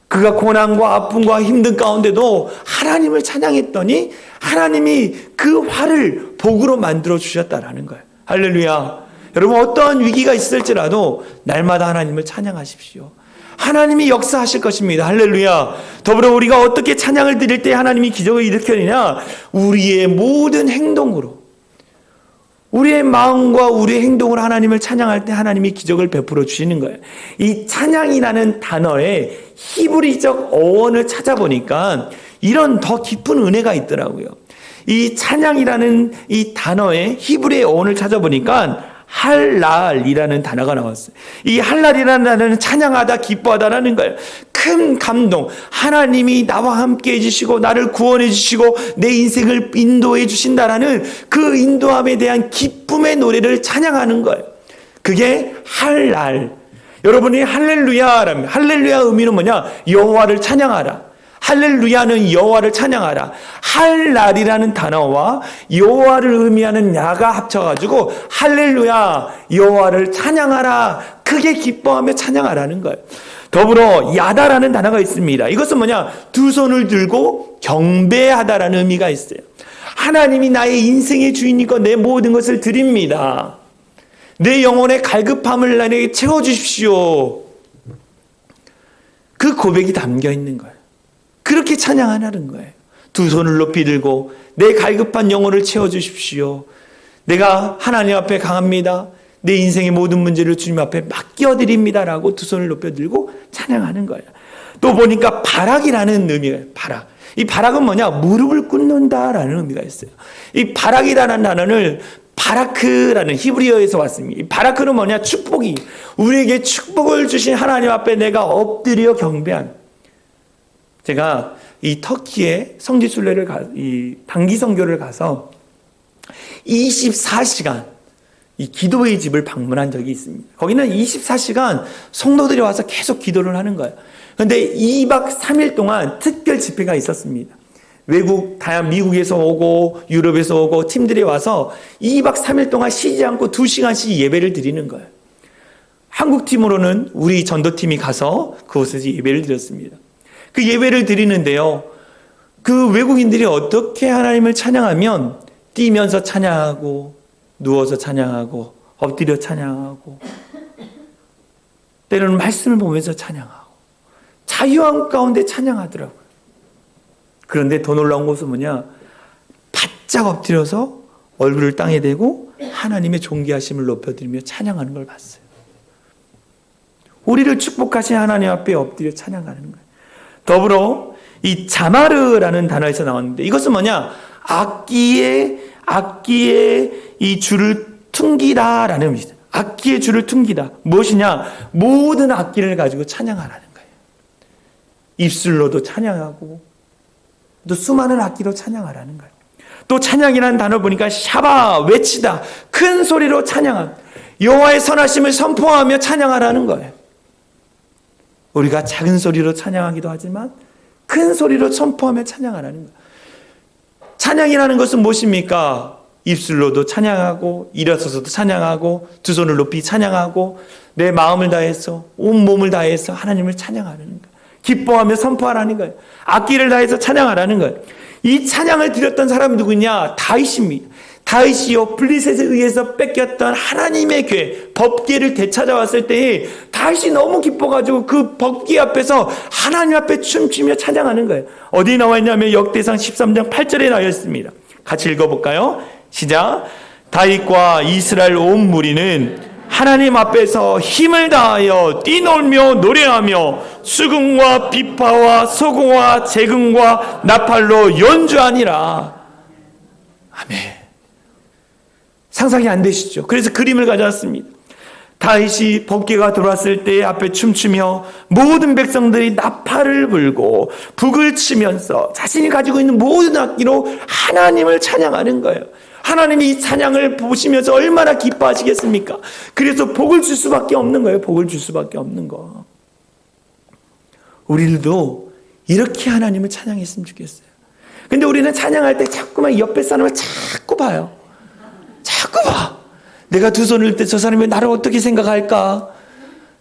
그가 고난과 아픔과 힘든 가운데도 하나님을 찬양했더니 하나님이 그 화를 복으로 만들어 주셨다라는 거예요. 할렐루야. 여러분 어떠한 위기가 있을지라도 날마다 하나님을 찬양하십시오. 하나님이 역사하실 것입니다. 할렐루야. 더불어 우리가 어떻게 찬양을 드릴 때 하나님이 기적을 일으켜내냐? 우리의 모든 행동으로 우리의 마음과 우리의 행동으로 하나님을 찬양할 때 하나님이 기적을 베풀어 주시는 거예요. 이 찬양이라는 단어의 히브리적 어원을 찾아보니까 이런 더 깊은 은혜가 있더라고요. 이 찬양이라는 이 단어의 히브리의 어원을 찾아보니까 할랄이라는 단어가 나왔어요. 이 할랄이라는 단어는 찬양하다, 기뻐하다라는 거예요. 큰 감동, 하나님이 나와 함께 해주시고 나를 구원해 주시고 내 인생을 인도해 주신다라는 그 인도함에 대한 기쁨의 노래를 찬양하는 거예요. 그게 할랄. 여러분이 할렐루야라면 할렐루야 의미는 뭐냐? 여호와를 찬양하라. 할렐루야는 여호와를 찬양하라. 할랄이라는 단어와 여호와를 의미하는 야가 합쳐가지고 할렐루야 여호와를 찬양하라. 크게 기뻐하며 찬양하라는 거예요. 더불어 야다라는 단어가 있습니다. 이것은 뭐냐? 두 손을 들고 경배하다라는 의미가 있어요. 하나님이 나의 인생의 주인이고 내 모든 것을 드립니다. 내 영혼의 갈급함을 나에게 채워주십시오. 그 고백이 담겨 있는 거예요. 그렇게 찬양하는 거예요. 두 손을 높이 들고 내 갈급한 영혼을 채워주십시오. 내가 하나님 앞에 강합니다. 내 인생의 모든 문제를 주님 앞에 맡겨드립니다라고 두 손을 높여 들고 찬양하는 거예요. 또 보니까 바락이라는 의미예요. 바락. 이 바락은 뭐냐? 무릎을 꿇는다라는 의미가 있어요. 이 바락이라는 단어를 바라크라는 히브리어에서 왔습니다. 이 바라크는 뭐냐? 축복이. 우리에게 축복을 주신 하나님 앞에 내가 엎드려 경배한. 제가 이 터키에 성지순례를 이 단기 선교를 가서 24시간 이 기도의 집을 방문한 적이 있습니다. 거기는 24시간 성도들이 와서 계속 기도를 하는 거예요. 그런데 2박 3일 동안 특별 집회가 있었습니다. 미국에서 오고 유럽에서 오고 팀들이 와서 2박 3일 동안 쉬지 않고 2시간씩 예배를 드리는 거예요. 한국 팀으로는 우리 전도팀이 가서 그곳에서 예배를 드렸습니다. 그 예배를 드리는데요. 그 외국인들이 어떻게 하나님을 찬양하면 뛰면서 찬양하고 누워서 찬양하고 엎드려 찬양하고 때로는 말씀을 보면서 찬양하고 자유함 가운데 찬양하더라고요. 그런데 더 놀라운 것은 뭐냐? 바짝 엎드려서 얼굴을 땅에 대고 하나님의 존귀하심을 높여드리며 찬양하는 걸 봤어요. 우리를 축복하신 하나님 앞에 엎드려 찬양하는 거예요. 더불어 이 자마르라는 단어에서 나왔는데 이것은 뭐냐? 악기의 이 줄을 퉁기다라는 의미입니다. 악기의 줄을 퉁기다. 무엇이냐? 모든 악기를 가지고 찬양하라는 거예요. 입술로도 찬양하고 또 수많은 악기로 찬양하라는 거예요. 또 찬양이라는 단어 보니까 샤바, 외치다, 큰 소리로 찬양함. 여호와의 선하심을 선포하며 찬양하라는 거예요. 우리가 작은 소리로 찬양하기도 하지만 큰 소리로 선포하며 찬양하라는 거예요. 찬양이라는 것은 무엇입니까? 입술로도 찬양하고 일어서서도 찬양하고 두 손을 높이 찬양하고 내 마음을 다해서 온 몸을 다해서 하나님을 찬양하라는 거예요. 기뻐하며 선포하라는 거예요. 악기를 다해서 찬양하라는 거예요. 이 찬양을 드렸던 사람이 누구냐? 다윗입니다. 다윗이요 블리셋에 의해서 뺏겼던 하나님의 궤 법궤를 되찾아왔을 때에 다윗이 너무 기뻐가지고 그 법궤 앞에서 하나님 앞에 춤추며 찬양하는 거예요. 어디 나와 있냐면 역대상 13장 8절에 나와 있습니다. 같이 읽어볼까요? 시작. 다윗과 이스라엘 온 무리는 하나님 앞에서 힘을 다하여 뛰놀며 노래하며 수금과 비파와 소금과 재금과 나팔로 연주하니라. 아멘. 상상이 안 되시죠? 그래서 그림을 가져왔습니다. 다윗이 법궤가 들어왔을 때 앞에 춤추며 모든 백성들이 나팔을 불고 북을 치면서 자신이 가지고 있는 모든 악기로 하나님을 찬양하는 거예요. 하나님이 이 찬양을 보시면서 얼마나 기뻐하시겠습니까? 그래서 복을 줄 수밖에 없는 거예요. 복을 줄 수밖에 없는 거. 우리들도 이렇게 하나님을 찬양했으면 좋겠어요. 근데 우리는 찬양할 때 자꾸만 옆에 사람을 자꾸 봐요. 자꾸 봐. 내가 두 손을 때 저 사람이 나를 어떻게 생각할까?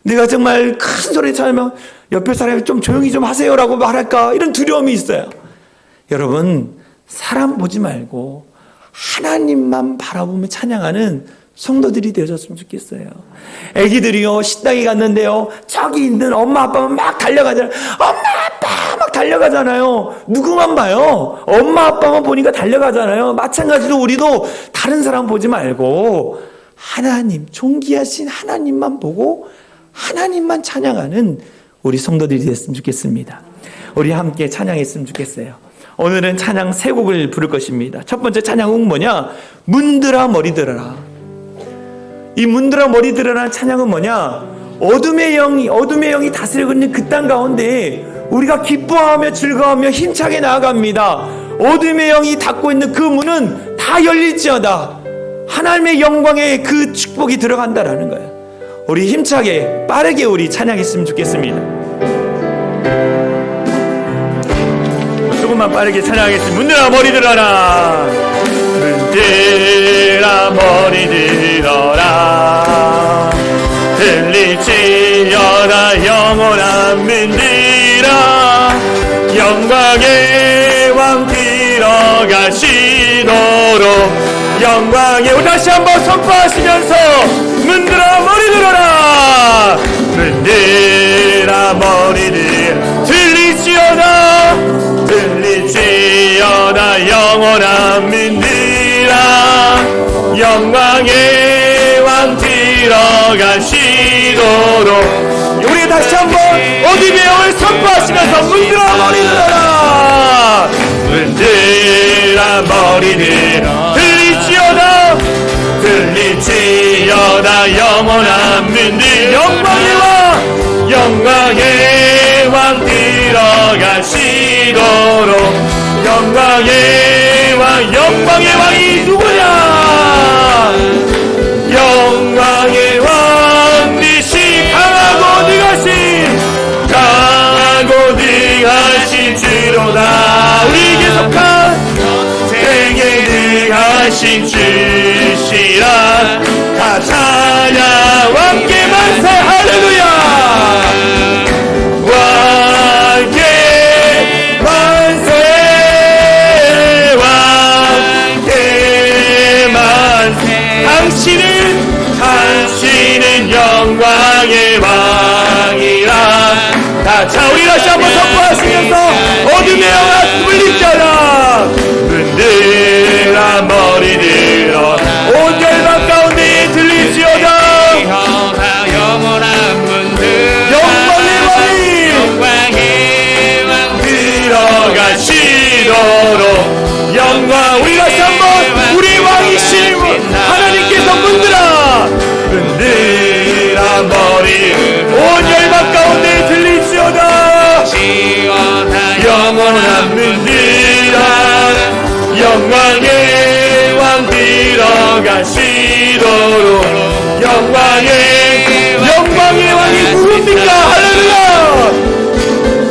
내가 정말 큰 소리 차면 옆에 사람이 좀 조용히 좀 하세요라고 말할까? 이런 두려움이 있어요. 여러분, 사람 보지 말고 하나님만 바라보며 찬양하는 성도들이 되어졌으면 좋겠어요. 애기들이요 식당에 갔는데요 저기 있는 엄마 아빠만 막 달려가잖아요. 엄마 아빠 막 달려가잖아요. 누구만 봐요? 엄마 아빠만 보니까 달려가잖아요. 마찬가지로 우리도 다른 사람 보지 말고 하나님, 존귀하신 하나님만 보고 하나님만 찬양하는 우리 성도들이 됐으면 좋겠습니다. 우리 함께 찬양했으면 좋겠어요. 오늘은 찬양 세 곡을 부를 것입니다. 첫 번째 찬양은 뭐냐? 문드라 머리 들어라. 이 문드라 머리 들어라는 찬양은 뭐냐? 어둠의 영이 다스리고 있는 그 땅 가운데 우리가 기뻐하며 즐거워하며 힘차게 나아갑니다. 어둠의 영이 닫고 있는 그 문은 다 열릴지어다. 하나님의 영광의 그 축복이 들어간다라는 거예요. 우리 힘차게 빠르게 우리 찬양했으면 좋겠습니다. 조금만 빠르게 찬양하겠습니다. 문들아 머리 들어라. 문들아 머리 들어라. 들릴지어다 영원한 문들아. 영광의 왕 들어가시도록 영광의 우리 다시 한번 선포하시면서 영광의 왕 들어가시도록. 우리 다시 한번 어둠의 영을 선포하시면서 문들어 머리들어라, 문들어 머리들어 들리지어다, 들리지어다. 영원한 문들 영광의 왕, 영광의 왕 들어가시도록. 영광의 왕, 영광의 왕이 누구냐? 영광의 왕, 니시 강하고 능하신, 강하고 능하신 주로다. 우리에게 속한 세계 능하신 주시라. 다 찬양 왕께 만세. 할렐루야. 왕께 만세, 왕께 만세. 당신은 영광의 왕이라. 자, 우리 다시 한번 선포하시면서 어둠의 영아 물리쳐라, 문들아 머리들어 온 열방 가운데 들리지어다. 영원한 문들 영광의 왕이, 영광의 왕 들어가시도록. 영광. 우리 다시 한번 우리 왕이신 하나님께서 문들아, 문들아 머리 온 열방 가운데 들리지어다. 영원한 문들아, 영광의 왕 들어가시도록. 영광의 왕이 누굽니까? 할렐루야.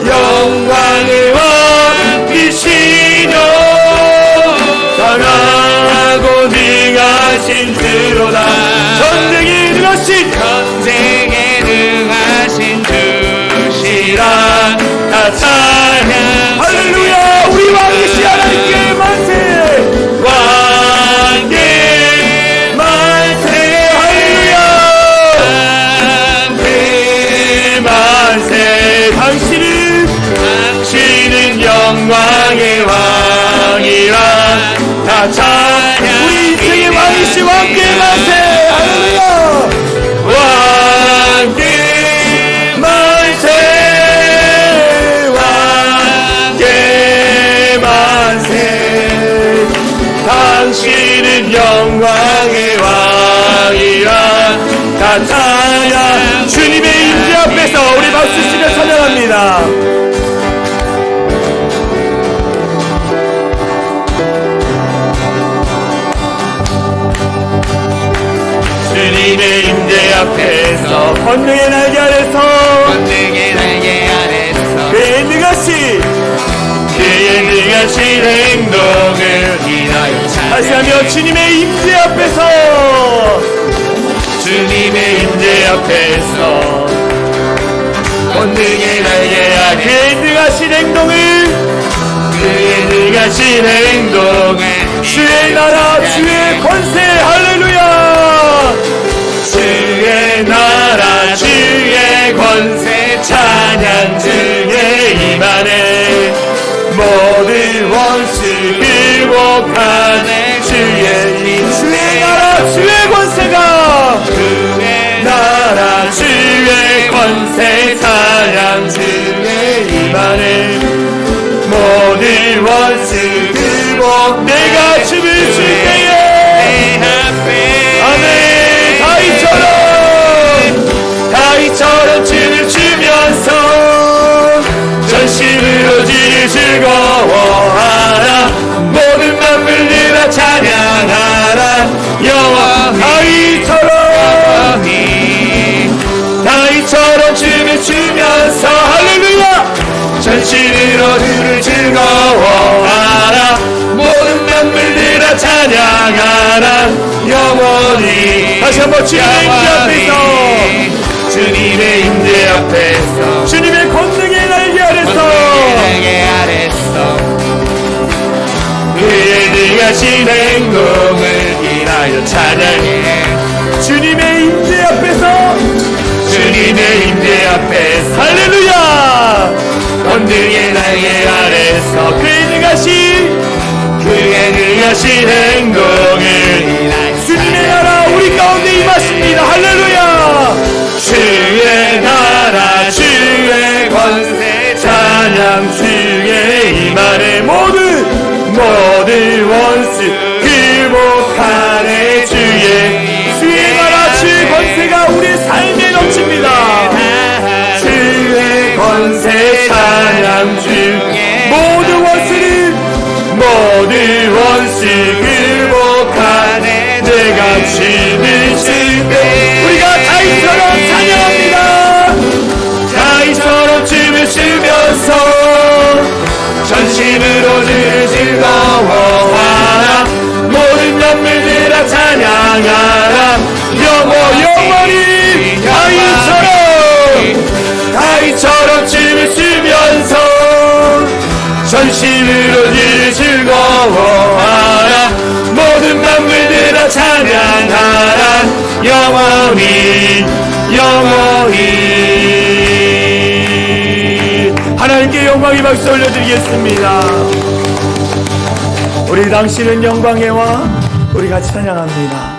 영광의 왕이시여, 강하고 능하신 주로다. 전쟁에 능하신 주시라. 다 찬양. 할렐루야. 우리 왕이시 하나님께 만세, 왕께 만세. 할렐루야. 왕께 만세. 당신은 영광의 왕이라. 다 찬양. 우리 인생의 왕이시 왕께 만세. 할렐루야. 왕께 만세, 왕께 만세. 당신은 영광의 왕이라. 다 찬양. 주님의 임재 앞에서 우리 박수 치며 찬양합니다. 주님의 임재 앞에서 권능의 날개 아래서, 권능의 날개 아래서 그의 능하신 행동을 인하여 다시 하며 주님의 임재 앞에서, 주님의 임재 앞에서 권능의 날개 아래 그의 능하신 행동을, 그의 능하신 행동을, 주의 나라 주의 권세. 할렐루야. 주의 나라 주의 권세 찬양 중에 임하네. 모든 원수 굴복하네. 주의 나라 주의 권세가, 주의 나라 주의 권세 찬양 중에 임하네. 모든 원수 굴복. 내가 춤을 출 때에 아멘. 다윗처럼 춤을 추면서 전심으로 주를 즐거워하라. 모든 만물들아 찬양하라. 여호와. 다윗처럼 춤을 추면서 할렐루야. 전심으로 주를 즐거워하라. 모든 만물들아 찬양하라. 영원히. 다시 한번 주님의 임재 앞에서, 주님의 임재 앞에서, 주님의 권능의 날개 아래서, 그의 능하신 행동을 인하여 찬양해. 주님의 임재 앞에서, 주님의 임재 앞에서 할렐루야. 권능의 날개 아래서 그의 능하신 행동을 인하여 주님의 노래처럼 춤을 추면서 전심으로 주를 즐거워하라. 모든 만물들아 찬양하라. 영원히 영원히. 하나님께 영광의 박수 올려드리겠습니다. 우리 당신은 영광의 왕, 우리 같이 찬양합니다.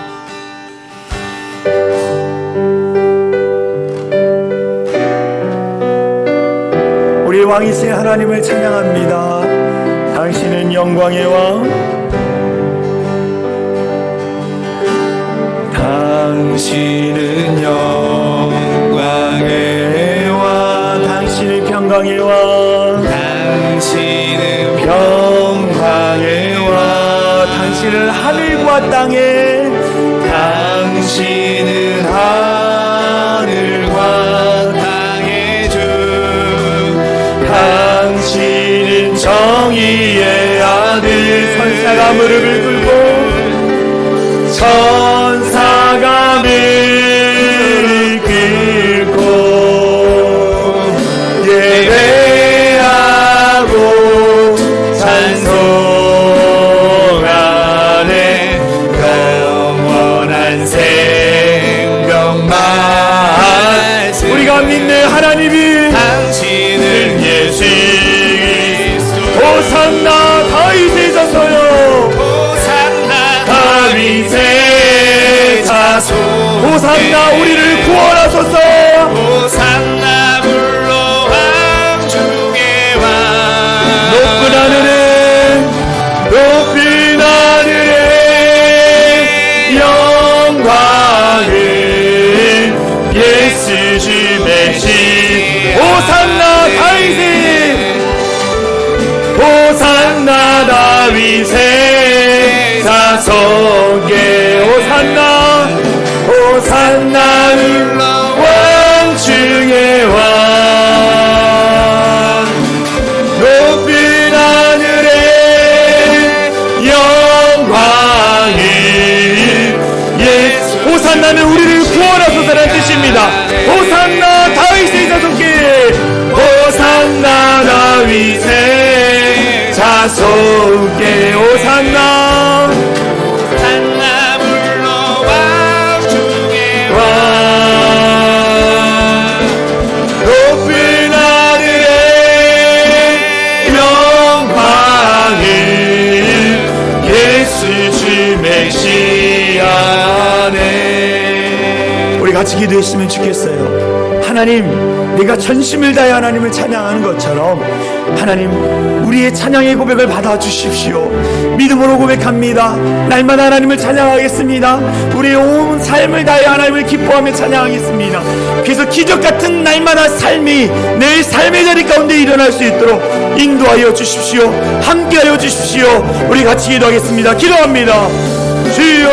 우리 왕이신 하나님을 찬양합니다. 당신은 영광의 왕, 당신은 영광의 왕, 당신은 평강의 왕, 당신은 평강의 왕, 당신은 하늘과 땅에, 당신은 하늘과 땅의 주, 당신은 정의의 아들. 천사가 무릎을 꿇고, 천사가 무릎을 꿇고 예배하고 찬송하네. 영원한 생명만 우리가 믿는 하나님이 당신은 예수 호산나 다윗의 자손요, 다윗의 자손, 호산나 우리를 구원하소서. 호산나 불러 왕 중의 왕. 높은 하늘에 높은 하늘에 영광을 예수 주 메시. 호산나 다윗의, 호산나 다윗의 자손께. 호산나 호산나는 왕 중의 왕. 높은 하늘에 영광을 예수. 호산나는 우리를 구원하소서라는 뜻입니다. 호산나 다윗의 자손께. 호산나 다윗의 자손께. 호산나 호산나 불러 왕 중의 왕. 높은 하늘에 영광을 예수 주 메시아네. 우리 같이 기도했으면 좋겠어요. 하나님, 내가 전심을 다해 하나님을 찬양하는 것처럼 하나님, 우리의 찬양의 고백을 받아주십시오. 믿음으로 고백합니다. 날마다 하나님을 찬양하겠습니다. 우리의 온 삶을 다해 하나님을 기뻐하며 찬양하겠습니다. 그래서 기적같은 날마다 삶이 내 삶의 자리 가운데 일어날 수 있도록 인도하여 주십시오. 함께하여 주십시오. 우리 같이 기도하겠습니다. 기도합니다. 주여,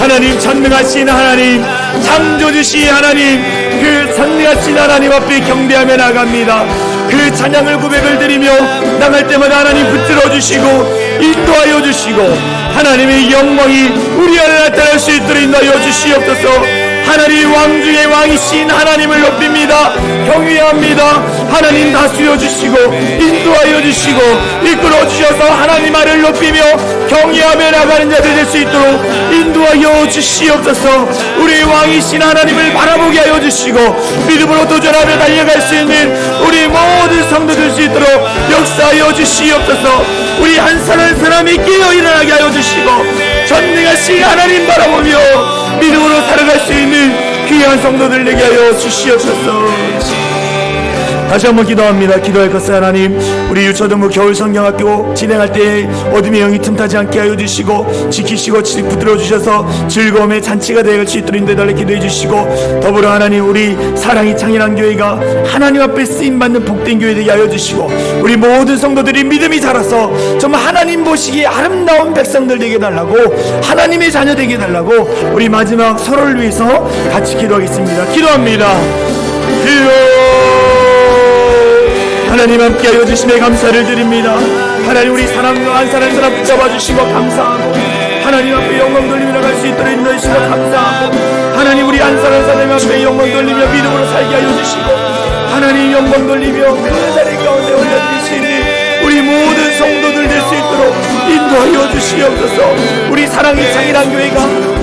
하나님, 전능하신 하나님, 창조주신 하나님, 그 선능하신 하나님 앞에 경배하며 나갑니다. 그 찬양을 고백을 드리며 나갈 때마다 하나님 붙들어 주시고 인도하여 주시고 하나님의 영광이 우리 안에 나타날 수 있도록 인도하여 주시옵소서. 하나님, 왕중의 왕이신 하나님을 높입니다. 경외합니다. 하나님 다스려 주시고 인도하여 주시고 이끌어 주셔서 하나님 아를 높이며 경외하며 나가는 자들 될 수 있도록 인도하여 주시옵소서. 우리 왕이신 하나님을 바라보게 하여 주시고 믿음으로 도전하며 달려갈 수 있는 우리 모든 성도 될 수 있도록 역사하여 주시옵소서. 우리 한 사람 한 사람이 깨어 일어나게 하여 주시고 전능하신 하나님 바라보며 믿음으로 살아갈 수 있는 귀한 성도들 되게 하여 주시옵소서. 다시 한번 기도합니다. 기도할 것은 하나님, 우리 유초등부 겨울 성경학교 진행할 때 어둠의 영이 틈타지 않게 하여 주시고 지키시고 붙들어 주셔서 즐거움의 잔치가 될 수 있도록 인도해달라 기도해 주시고, 더불어 하나님, 우리 사랑이 창일한 교회가 하나님 앞에 쓰임받는 복된 교회 되게 하여 주시고 우리 모든 성도들이 믿음이 자라서 정말 하나님 보시기에 아름다운 백성들 되게 해달라고, 하나님의 자녀 되게 해달라고 우리 마지막 서로를 위해서 같이 기도하겠습니다. 기도합니다. 하나님 함께하여 주심에 감사를 드립니다. 하나님, 우리 사랑과 한 사람 한 사람 붙잡아 주시고 감사하고, 하나님 앞에 영광 돌리며 나갈 수 있도록 인도해 주시고 감사하고, 하나님 우리 안사랑 사람 앞에 영광 돌리며 믿음으로 살게 하여 주시고, 하나님 영광 돌리며 그 자리 가운데 올려드리시니 우리 모든 성도들 될 수 있도록 인도하여 주시옵소서. 우리 사랑의 창일한 교회가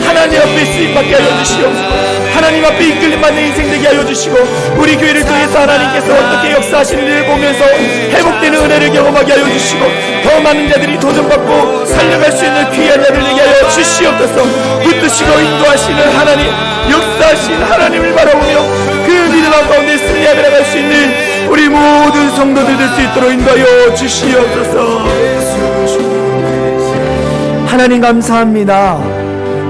하나님 앞에 쓰임받게 하여 주시옵소서. 하나님 앞에 이끌림받는 인생 되게 하여 주시고, 우리 교회를 통해서 하나님께서 어떻게 역사하시는 일을 보면서 회복되는 은혜를 경험하게 하여 주시고, 더 많은 자들이 도전받고 살려갈 수 있는 귀한 자들 되게 하여 주시옵소서. 붙드시고 인도하시는 하나님, 역사하신 하나님을 바라보며 그 믿음 가운데 승리하며 나갈 수 있는 우리 모든 성도들 될 수 있도록 인도하여 주시옵소서. 하나님 감사합니다.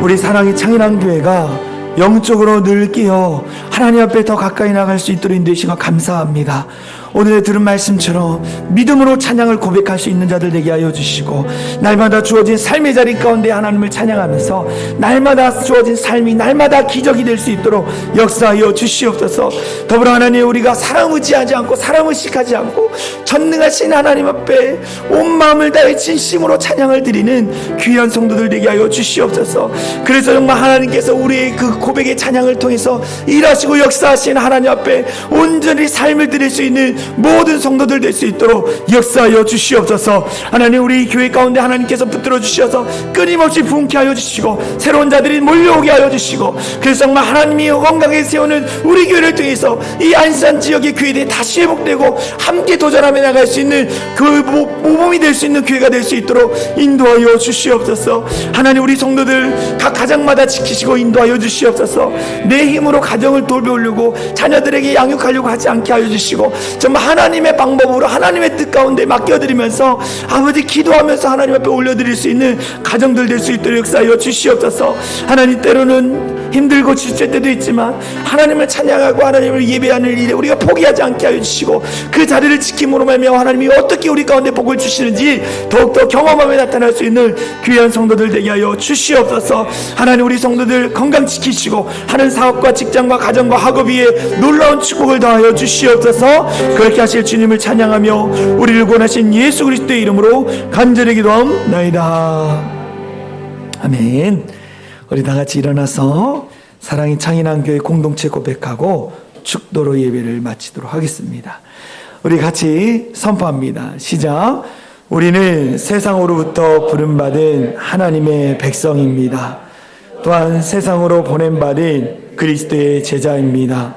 우리 사랑의 창일한 교회가 영적으로 늘 끼어 하나님 앞에 더 가까이 나갈 수 있도록 인도해주시고 감사합니다. 오늘 들은 말씀처럼 믿음으로 찬양을 고백할 수 있는 자들 되게 하여 주시고, 날마다 주어진 삶의 자리 가운데 하나님을 찬양하면서 날마다 주어진 삶이 날마다 기적이 될 수 있도록 역사하여 주시옵소서. 더불어 하나님, 우리가 사람 의지하지 않고 사람 의식하지 않고 전능하신 하나님 앞에 온 마음을 다해 진심으로 찬양을 드리는 귀한 성도들 되게 하여 주시옵소서. 그래서 정말 하나님께서 우리의 그 고백의 찬양을 통해서 일하시고 역사하신 하나님 앞에 온전히 삶을 드릴 수 있는 모든 성도들 될 수 있도록 역사하여 주시옵소서. 하나님, 우리 교회 가운데 하나님께서 붙들어 주셔서 끊임없이 부흥케 하여 주시고, 새로운 자들이 몰려오게 하여 주시고, 그래서 정말 하나님이 건강하게 세우는 우리 교회를 통해서 이 안산 지역의 교회들이 다시 회복되고 함께 도전하며 나갈 수 있는 그 모범이 될 수 있는 교회가 될 수 있도록 인도하여 주시옵소서. 하나님, 우리 성도들 각 가정마다 지키시고 인도하여 주시옵소서. 내 힘으로 가정을 돌보려고 자녀들에게 양육하려고 하지 않게 하여 주시고, 정말 하나님의 방법으로 하나님의 뜻 가운데 맡겨드리면서 아버지 기도하면서 하나님 앞에 올려드릴 수 있는 가정들 될 수 있도록 역사하여 주시옵소서. 하나님, 때로는 힘들고 지칠 때도 있지만 하나님을 찬양하고 하나님을 예배하는 일에 우리가 포기하지 않게 하여 주시고, 그 자리를 지킴으로 말미암아 하나님이 어떻게 우리 가운데 복을 주시는지 더욱더 경험하며 나타날 수 있는 귀한 성도들 되게 하여 주시옵소서. 하나님, 우리 성도들 건강 지키시고 하는 사업과 직장과 가정과 학업 위에 놀라운 축복을 더하여 주시옵소서. 그렇게 하실 주님을 찬양하며 우리를 구원하신 예수 그리스도의 이름으로 간절히 기도하옵나이다. 아멘. 우리 다 같이 일어나서 사랑의 창인한 교회 공동체 고백하고 축도로 예배를 마치도록 하겠습니다. 우리 같이 선포합니다. 시작. 우리는 세상으로부터 부름받은 하나님의 백성입니다. 또한 세상으로 보냄받은 그리스도의 제자입니다.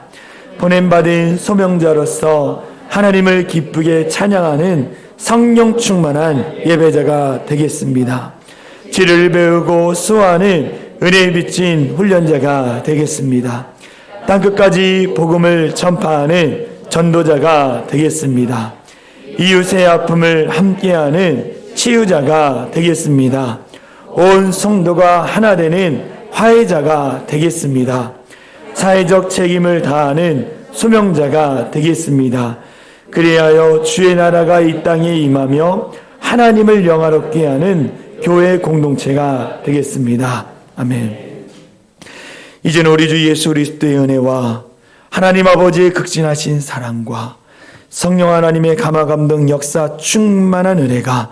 보냄받은 소명자로서 하나님을 기쁘게 찬양하는 성령 충만한 예배자가 되겠습니다. 지를 배우고 수호하는 은혜에 비친 훈련자가 되겠습니다. 땅끝까지 복음을 전파하는 전도자가 되겠습니다. 이웃의 아픔을 함께하는 치유자가 되겠습니다. 온 성도가 하나 되는 화해자가 되겠습니다. 사회적 책임을 다하는 소명자가 되겠습니다. 그리하여 주의 나라가 이 땅에 임하며 하나님을 영화롭게 하는 교회 공동체가 되겠습니다. 아멘. 이제는 우리 주 예수 그리스도의 은혜와 하나님 아버지의 극진하신 사랑과 성령 하나님의 감화감동 역사 충만한 은혜가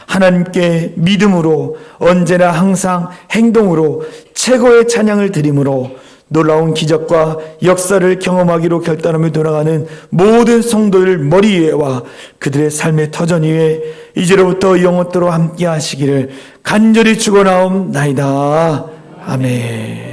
하나님께 믿음으로 언제나 항상 행동으로 최고의 찬양을 드림으로 놀라운 기적과 역사를 경험하기로 결단하며 돌아가는 모든 성도들 머리 위에와 그들의 삶의 터전 위에 이제로부터 영원토록 함께 하시기를 간절히 축원하옵나이다. 아멘.